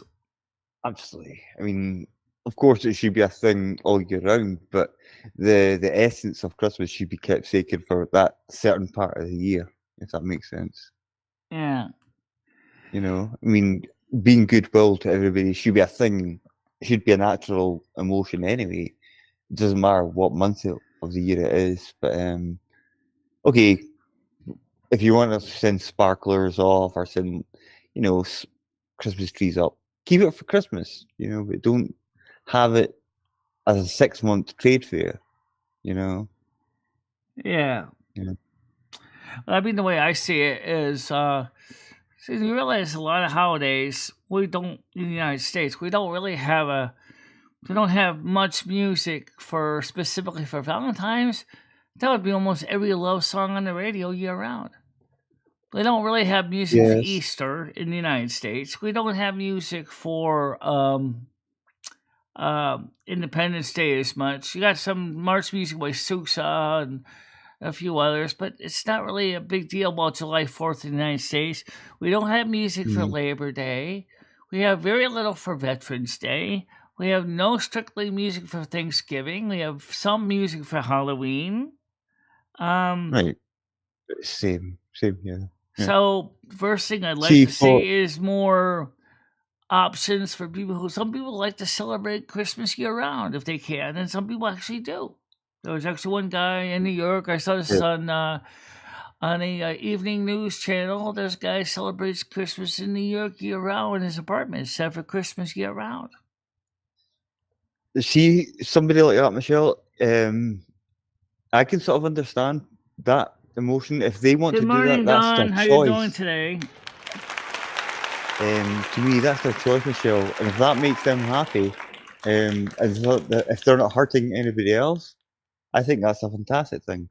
Absolutely. I mean, of course, it should be a thing all year round, but the essence of Christmas should be kept sacred for that certain part of the year, if that makes sense. Yeah. I mean, being goodwill to everybody should be a thing. It should be a natural emotion anyway. It doesn't matter what month of the year it is. But okay, if you want to send sparklers off or send, Christmas trees up, keep it for Christmas. But don't have it as a 6-month trade fair. Yeah. Well, I mean, the way I see it is, you realize a lot of holidays we don't in the United States. We don't really have much music specifically for Valentine's. That would be almost every love song on the radio year round. We don't really have music for Easter in the United States. We don't have music for Independence Day as much. You got some March music by Sousa and a few others, but it's not really a big deal about July 4th in the United States. We don't have music for Labor Day. We have very little for Veterans Day. We have no strictly music for Thanksgiving. We have some music for Halloween. Right. Same here. Yeah. So, first thing I'd like to see is more options for people some people like to celebrate Christmas year round if they can, and some people actually do. There was actually one guy in New York. I saw this on a evening news channel. This guy celebrates Christmas in New York year round in his apartment, except for Christmas year round. See, somebody like that, Michelle, I can sort of understand that emotion. If they want to do that, that's their choice. How you doing today? To me, that's their choice, Michelle. And if that makes them happy, if they're not hurting anybody else, I think that's a fantastic thing.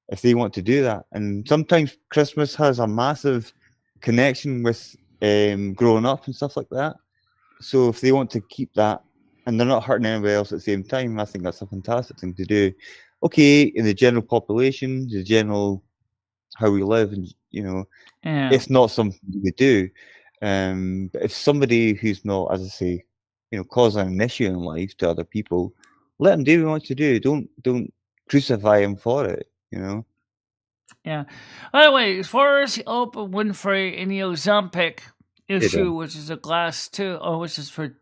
If they want to do that. And sometimes Christmas has a massive connection with growing up and stuff like that. So if they want to keep that and they're not hurting anybody else at the same time, I think that's a fantastic thing to do. Okay, in the general population, the general how we live, and it's not something we do. But if somebody who's not, as I say, causing an issue in life to other people, let him do what he wants to do. Don't crucify him for it. Yeah. By the way, as far as Oprah Winfrey and the Ozempic issue, which is a class 2, which is for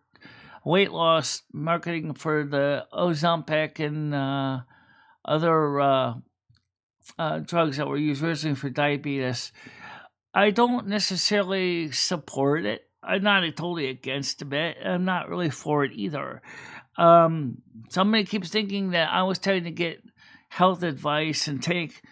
weight loss marketing for the Ozempic and other drugs that were used originally for diabetes, I don't necessarily support it. I'm not totally against it. I'm not really for it either. Somebody keeps thinking that I was trying to get health advice and take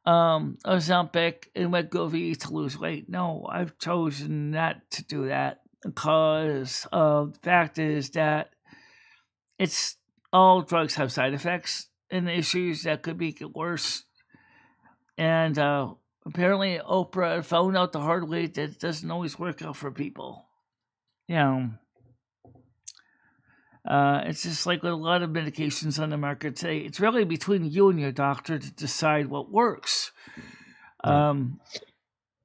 Ozempic and Wegovy to lose weight. No, I've chosen not to do that because the fact is that all drugs have side effects and issues that could make it worse. And apparently Oprah found out the hard way that it doesn't always work out for people. It's just like with a lot of medications on the market today. It's really between you and your doctor to decide what works.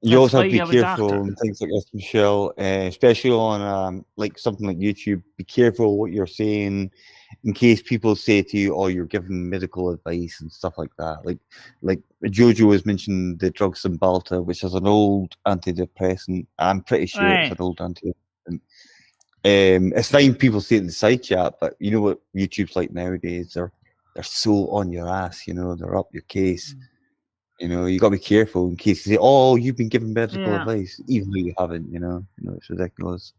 You also have to be careful and things like this, Michelle, especially on like something like YouTube. Be careful what you're saying in case people say to you, "Oh, you're giving medical advice" and stuff like that. Like Jojo has mentioned the drug Cymbalta, which is an old antidepressant. I'm pretty sure it's an old antidepressant. It's fine people say it in the side chat, but you know what YouTube's like nowadays. They're so on your ass. They're up your case. You got to be careful in case you say, "Oh, you've been giving medical advice," even though you haven't. It's ridiculous.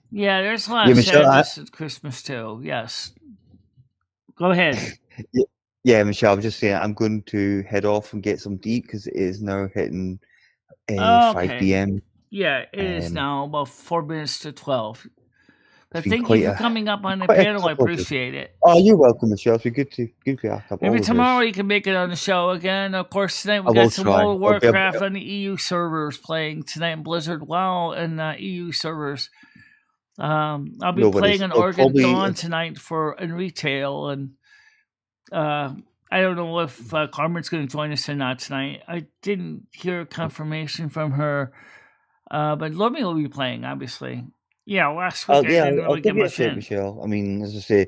Yeah, there's a lot of sadness at Christmas too. Yes. Go ahead. Yeah, Michelle, I'm just saying I'm going to head off and get some to eat because it is now hitting 5 p.m. Yeah, it is now about 4 minutes to 12. But thank you for coming up on the panel. I appreciate it. Oh, you're welcome, Michelle. It's good to have a Maybe tomorrow you can make it on the show again. Of course, tonight we got some World of Warcraft on the EU servers playing tonight in Blizzard WoW and EU servers. I'll be playing an Oregon Dawn tonight in retail, and I don't know if Carmen's going to join us or not tonight. I didn't hear confirmation from her, but Lormy will be playing, obviously. Yeah, last week I didn't really get much in. Michelle. I mean, as I say,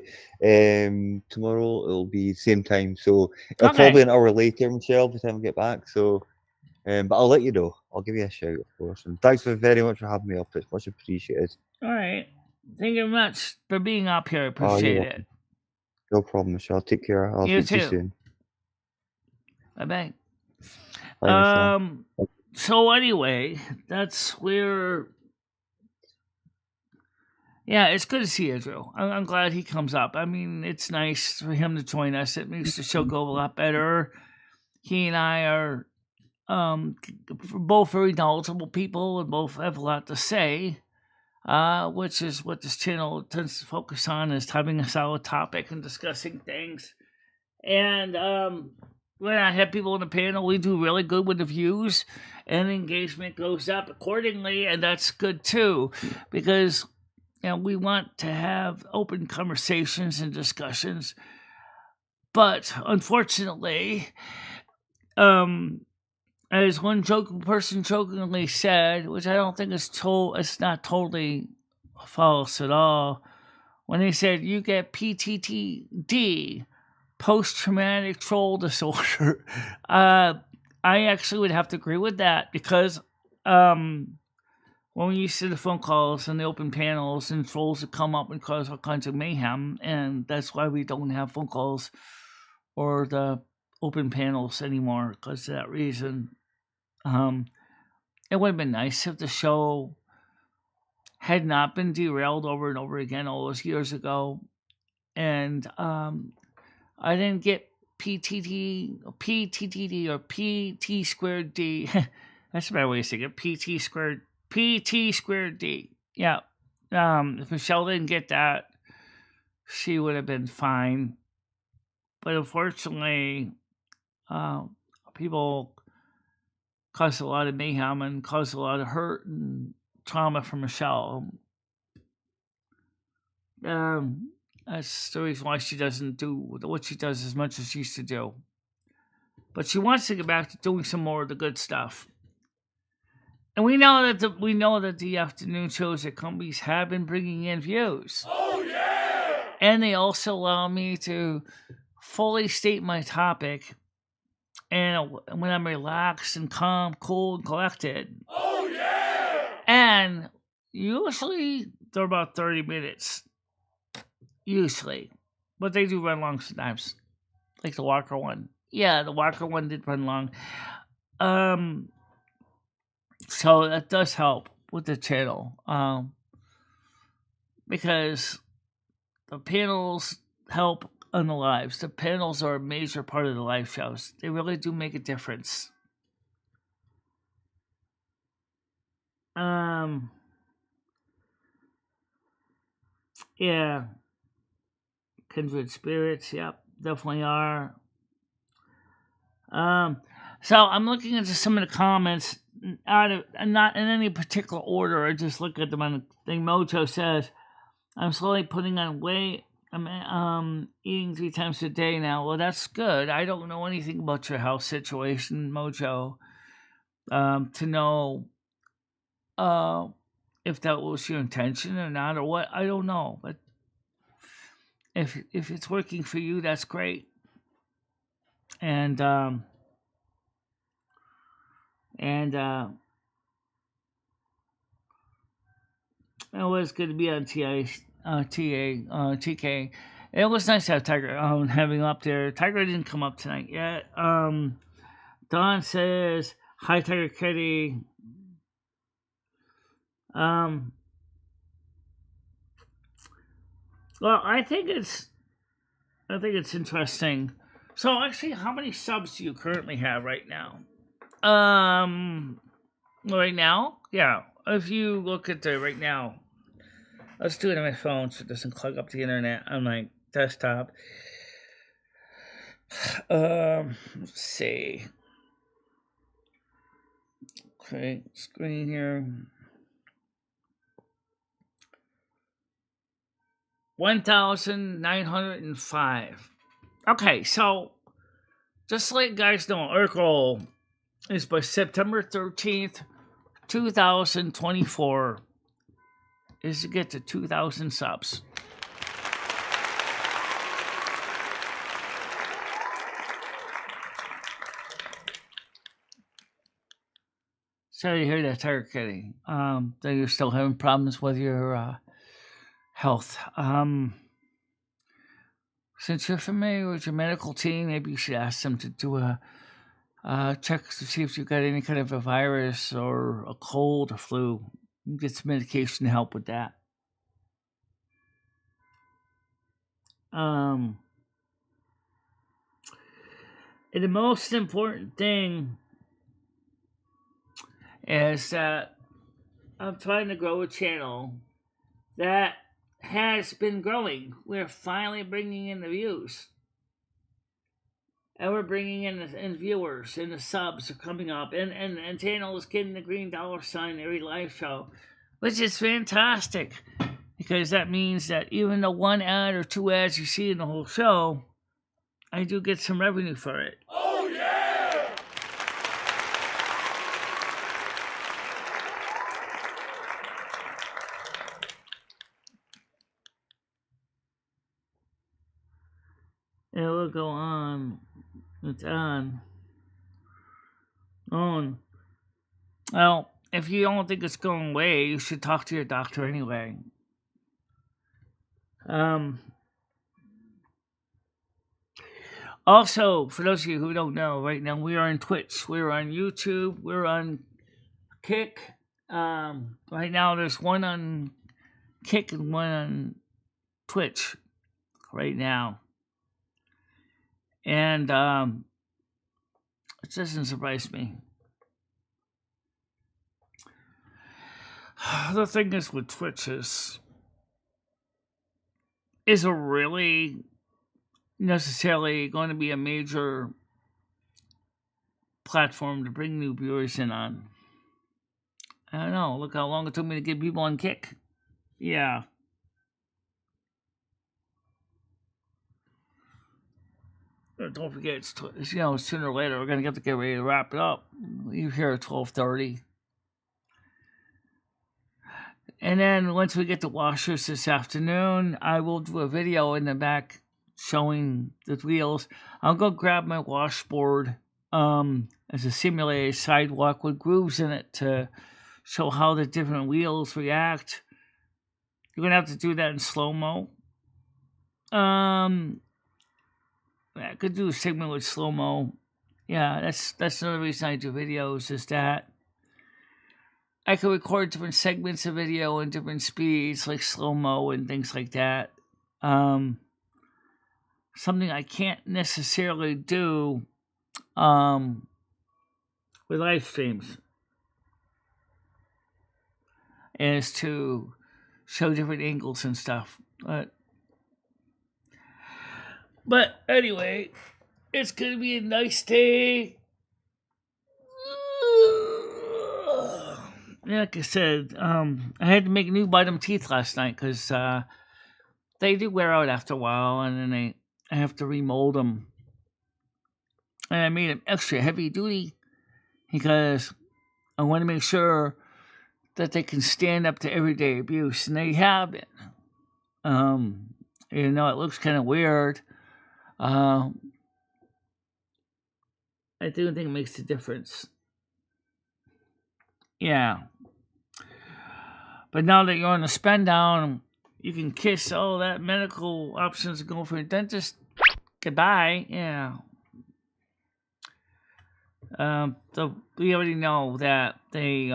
tomorrow it'll be same time, so it'll probably an hour later, Michelle, by the time I get back. So, but I'll let you know. I'll give you a shout, of course. And thanks very much for having me up. It's much appreciated. All right. Thank you very much for being up here. I appreciate it. No problem, Michelle. Take care. I'll speak to you soon. Bye-bye. Bye, so anyway, that's where... Yeah, it's good to see Israel. I'm glad he comes up. I mean, it's nice for him to join us. It makes the show go a lot better. He and I are both very knowledgeable people and both have a lot to say, which is what this channel tends to focus on, is having a solid topic and discussing things. And when I have people on the panel, we do really good with the views, and engagement goes up accordingly, and that's good too, because... we want to have open conversations and discussions, but unfortunately, as one person jokingly said, which I don't think it's not totally false at all, when they said you get PTTD, post-traumatic troll disorder, I actually would have to agree with that, because when we used to the phone calls and the open panels, and trolls would come up and cause all kinds of mayhem, and that's why we don't have phone calls or the open panels anymore, because of that reason. It would have been nice if the show had not been derailed over and over again all those years ago, and I didn't get PTTD or PT squared D. That's a better way to say it. PT squared D. Yeah. If Michelle didn't get that, she would have been fine. But unfortunately, people caused a lot of mayhem and caused a lot of hurt and trauma for Michelle. That's the reason why she doesn't do what she does as much as she used to do. But she wants to get back to doing some more of the good stuff. And we know that the afternoon shows at companies have been bringing in views. Oh, yeah! And they also allow me to fully state my topic, and when I'm relaxed and calm, cool, and collected. Oh, yeah! And usually they're about 30 minutes. Usually. But they do run long sometimes. Like the Walker one. Yeah, the Walker one did run long. So that does help with the channel. Because the panels help on the lives. The panels are a major part of the live shows. They really do make a difference. Yeah. Kindred spirits, yep, definitely are. So I'm looking into some of the comments not in any particular order. I just look at them on the thing. Mojo says, I'm slowly putting on weight. I'm eating 3 times a day now. Well, that's good. I don't know anything about your health situation, Mojo, to know if that was your intention or not, or what. I don't know, but if it's working for you, that's great. And it was good to be on TK. It was nice to have Tiger having up there. Tiger didn't come up tonight yet. Don says, hi, Tiger Kitty. Well, I think it's interesting. So actually, how many subs do you currently have right now? Right now? Yeah. If you look at the right now, let's do it on my phone so it doesn't clog up the internet on my desktop. Let's see. Okay, screen here. 1,905. Okay, so just to let you guys know, our goal is by September 13th, 2024, is to get to 2,000 subs. Sorry to hear that, Tiger Kitty. That you're still having problems with your health. Since you're familiar with your medical team, maybe you should ask them to do a check to see if you've got any kind of a virus or a cold or flu. Get some medication to help with that. And the most important thing is that I'm trying to grow a channel that has been growing. We're finally bringing in the views. And we're bringing in viewers, and the subs are coming up. And channel is getting the green $sign every live show, which is fantastic. Because that means that even the 1 ad or 2 ads you see in the whole show, I do get some revenue for it. Oh, yeah! It will go on. It's on. On. Well, if you don't think it's going away, you should talk to your doctor anyway. Also, for those of you who don't know, right now we are on Twitch. We're on YouTube. We're on Kick. Right now there's one on Kick and one on Twitch right now. And it doesn't surprise me. The thing is with Twitch is it really necessarily going to be a major platform to bring new viewers in on? I don't know. Look how long it took me to get people on Kick. Yeah. Don't forget, it's sooner or later we're gonna get ready to wrap it up. Leave here at 12:30. And then once we get the washers this afternoon, I will do a video in the back showing the wheels. I'll go grab my washboard as a simulated sidewalk with grooves in it to show how the different wheels react. You're going to have to do that in slow-mo. I could do a segment with slow-mo. Yeah, that's another reason I do videos, is that I can record different segments of video in different speeds, like slow-mo and things like that. Something I can't necessarily do with live streams is to show different angles and stuff. But anyway, it's going to be a nice day. Like I said, I had to make new bottom teeth last night because they do wear out after a while, and then I have to remold them. And I made them extra heavy duty because I want to make sure that they can stand up to everyday abuse, and they have been. It looks kind of weird. I do think it makes a difference. Yeah. But now that you're on the spend down, you can kiss all that medical options and go for a dentist. Goodbye. Yeah. So we already know that the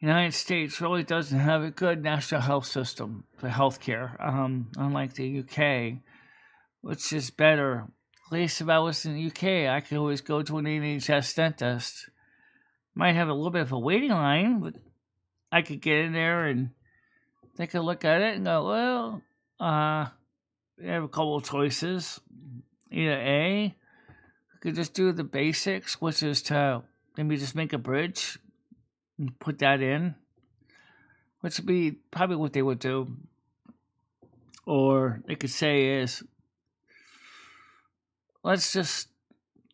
United States really doesn't have a good national health system for healthcare, unlike the UK, which is better. At least if I was in the UK, I could always go to an NHS dentist. Might have a little bit of a waiting line, but I could get in there and take a look at it and go, well, we have a couple of choices. Either A, we could just do the basics, which is to maybe just make a bridge and put that in, which would be probably what they would do. Or they could say is, let's just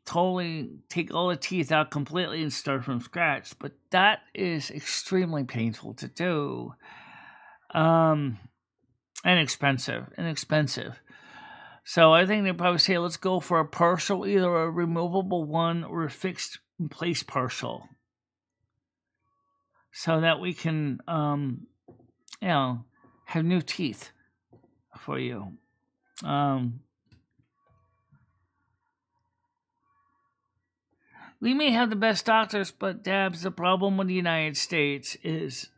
totally take all the teeth out completely and start from scratch. But that is extremely painful to do. And expensive. So I think they probably say, let's go for a partial, either a removable one or a fixed in place partial. So that we can, have new teeth for you. We may have the best doctors, but Dabs, the problem with the United States is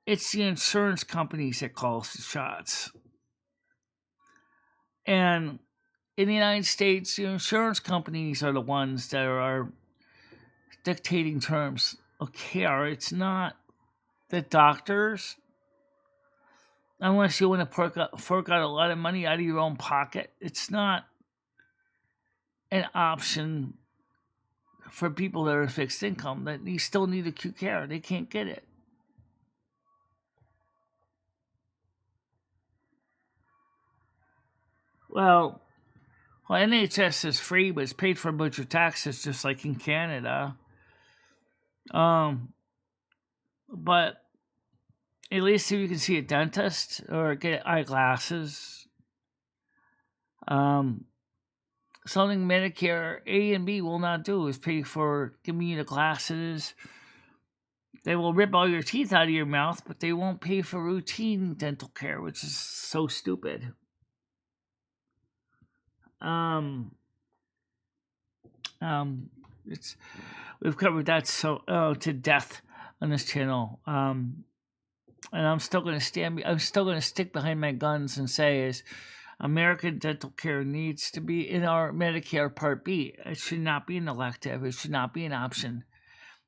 it's the insurance companies that call the shots. And in the United States, the insurance companies are the ones that are dictating terms of care. It's not the doctors. Unless you want to fork out a lot of money out of your own pocket, it's not an option for people that are fixed income, that you still need acute care. They can't get it. Well, NHS is free, but it's paid for by your taxes, just like in Canada. But at least if you can see a dentist or get eyeglasses, something Medicare A and B will not do is pay for giving you the glasses. They will rip all your teeth out of your mouth, but they won't pay for routine dental care, which is so stupid. We've covered that to death on this channel. And I'm still going to stick behind my guns and say is American dental care needs to be in our Medicare Part B. It should not be an elective. It should not be an option.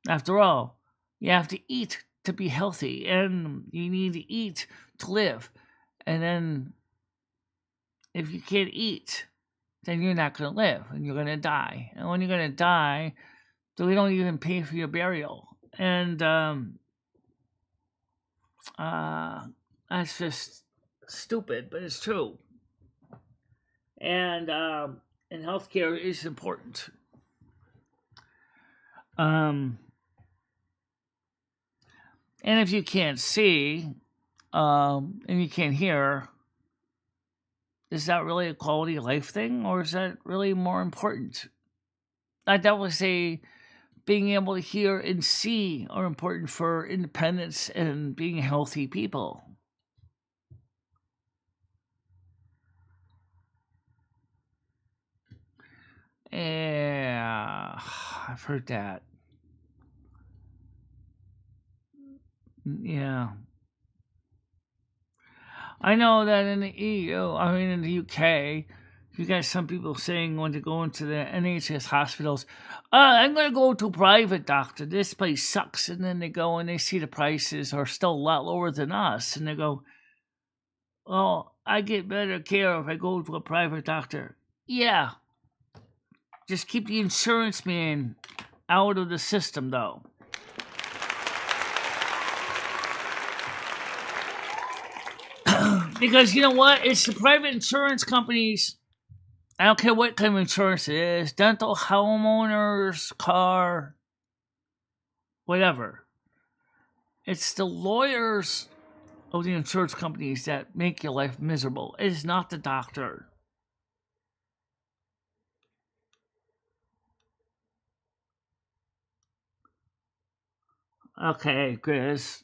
After all, you have to eat to be healthy, and you need to eat to live. And then if you can't eat, then you're not going to live, and you're going to die. And when you're going to die, then we don't even pay for your burial. And that's just stupid, but it's true. And healthcare is important. And if you can't see, and you can't hear, is that really a quality of life thing, or is that really more important? I definitely say being able to hear and see are important for independence and being healthy people. Yeah, I've heard that. Yeah. I know that in the EU, I mean in the UK, you got some people saying when they go into the NHS hospitals, I'm going to go to a private doctor. This place sucks. And then they go and they see the prices are still a lot lower than us. And they go, oh, I get better care if I go to a private doctor. Yeah. Just keep the insurance man out of the system, though. Because you know what? It's the private insurance companies. I don't care what kind of insurance it is. Dental, homeowners, car, whatever. It's the lawyers of the insurance companies that make your life miserable. It is not the doctor. Okay, Chris.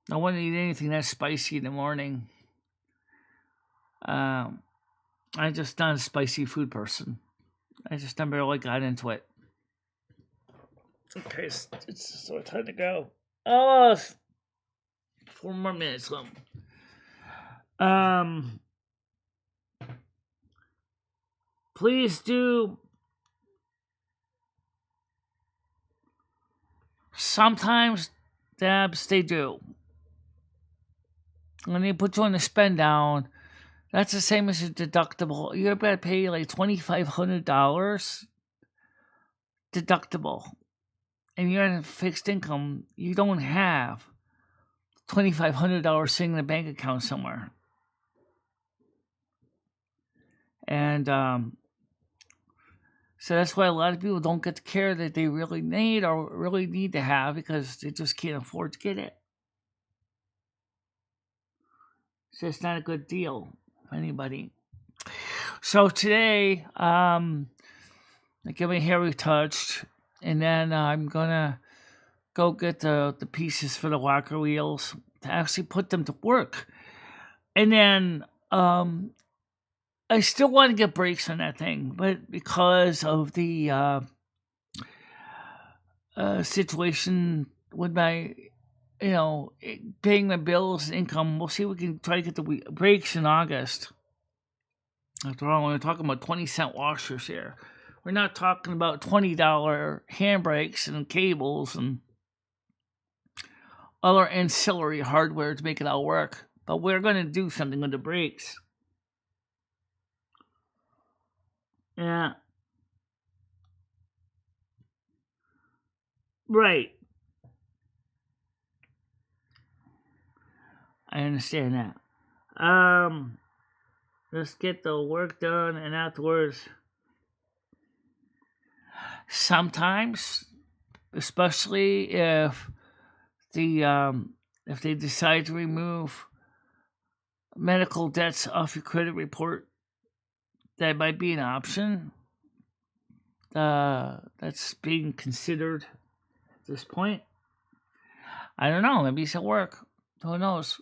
I wouldn't eat anything that spicy in the morning. I'm just not a spicy food person. I just never really got into it. Okay, it's so time to go. Oh, 4 more minutes left. Please do. Sometimes, Dabs, they do. When they put you on the spend down, that's the same as a deductible. You're about to pay like $2,500 deductible. And you're in fixed income. You don't have $2,500 sitting in a bank account somewhere. And so that's why a lot of people don't get the care that they really need or really need to have because they just can't afford to get it. So it's not a good deal for anybody. So today, I get my hair retouched, and then I'm gonna go get the pieces for the walker wheels to actually put them to work. And then I still want to get brakes on that thing, but because of the situation with my, paying my bills and income, we'll see if we can try to get the brakes in August. After all, we're talking about 20-cent washers here. We're not talking about $20 handbrakes and cables and other ancillary hardware to make it all work. But we're going to do something with the brakes. Yeah. Right. I understand that. Let's get the work done, and afterwards, sometimes, especially if they decide to remove medical debts off your credit report, that might be an option. That's being considered at this point. I don't know. Maybe it'll work. Who knows?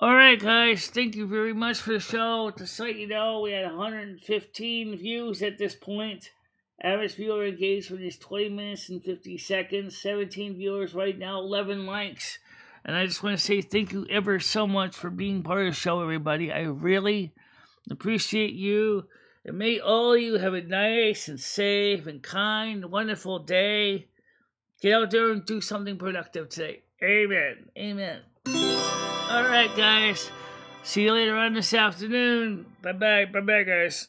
All right, guys. Thank you very much for the show. To let you know, we had 115 views at this point. Average viewer engagement is 20 minutes and 50 seconds. 17 viewers right now, 11 likes. And I just want to say thank you ever so much for being part of the show, everybody. I really appreciate you. And may all of you have a nice and safe and kind, wonderful day. Get out there and do something productive today. Amen. Amen. All right, guys. See you later on this afternoon. Bye-bye. Bye-bye, guys.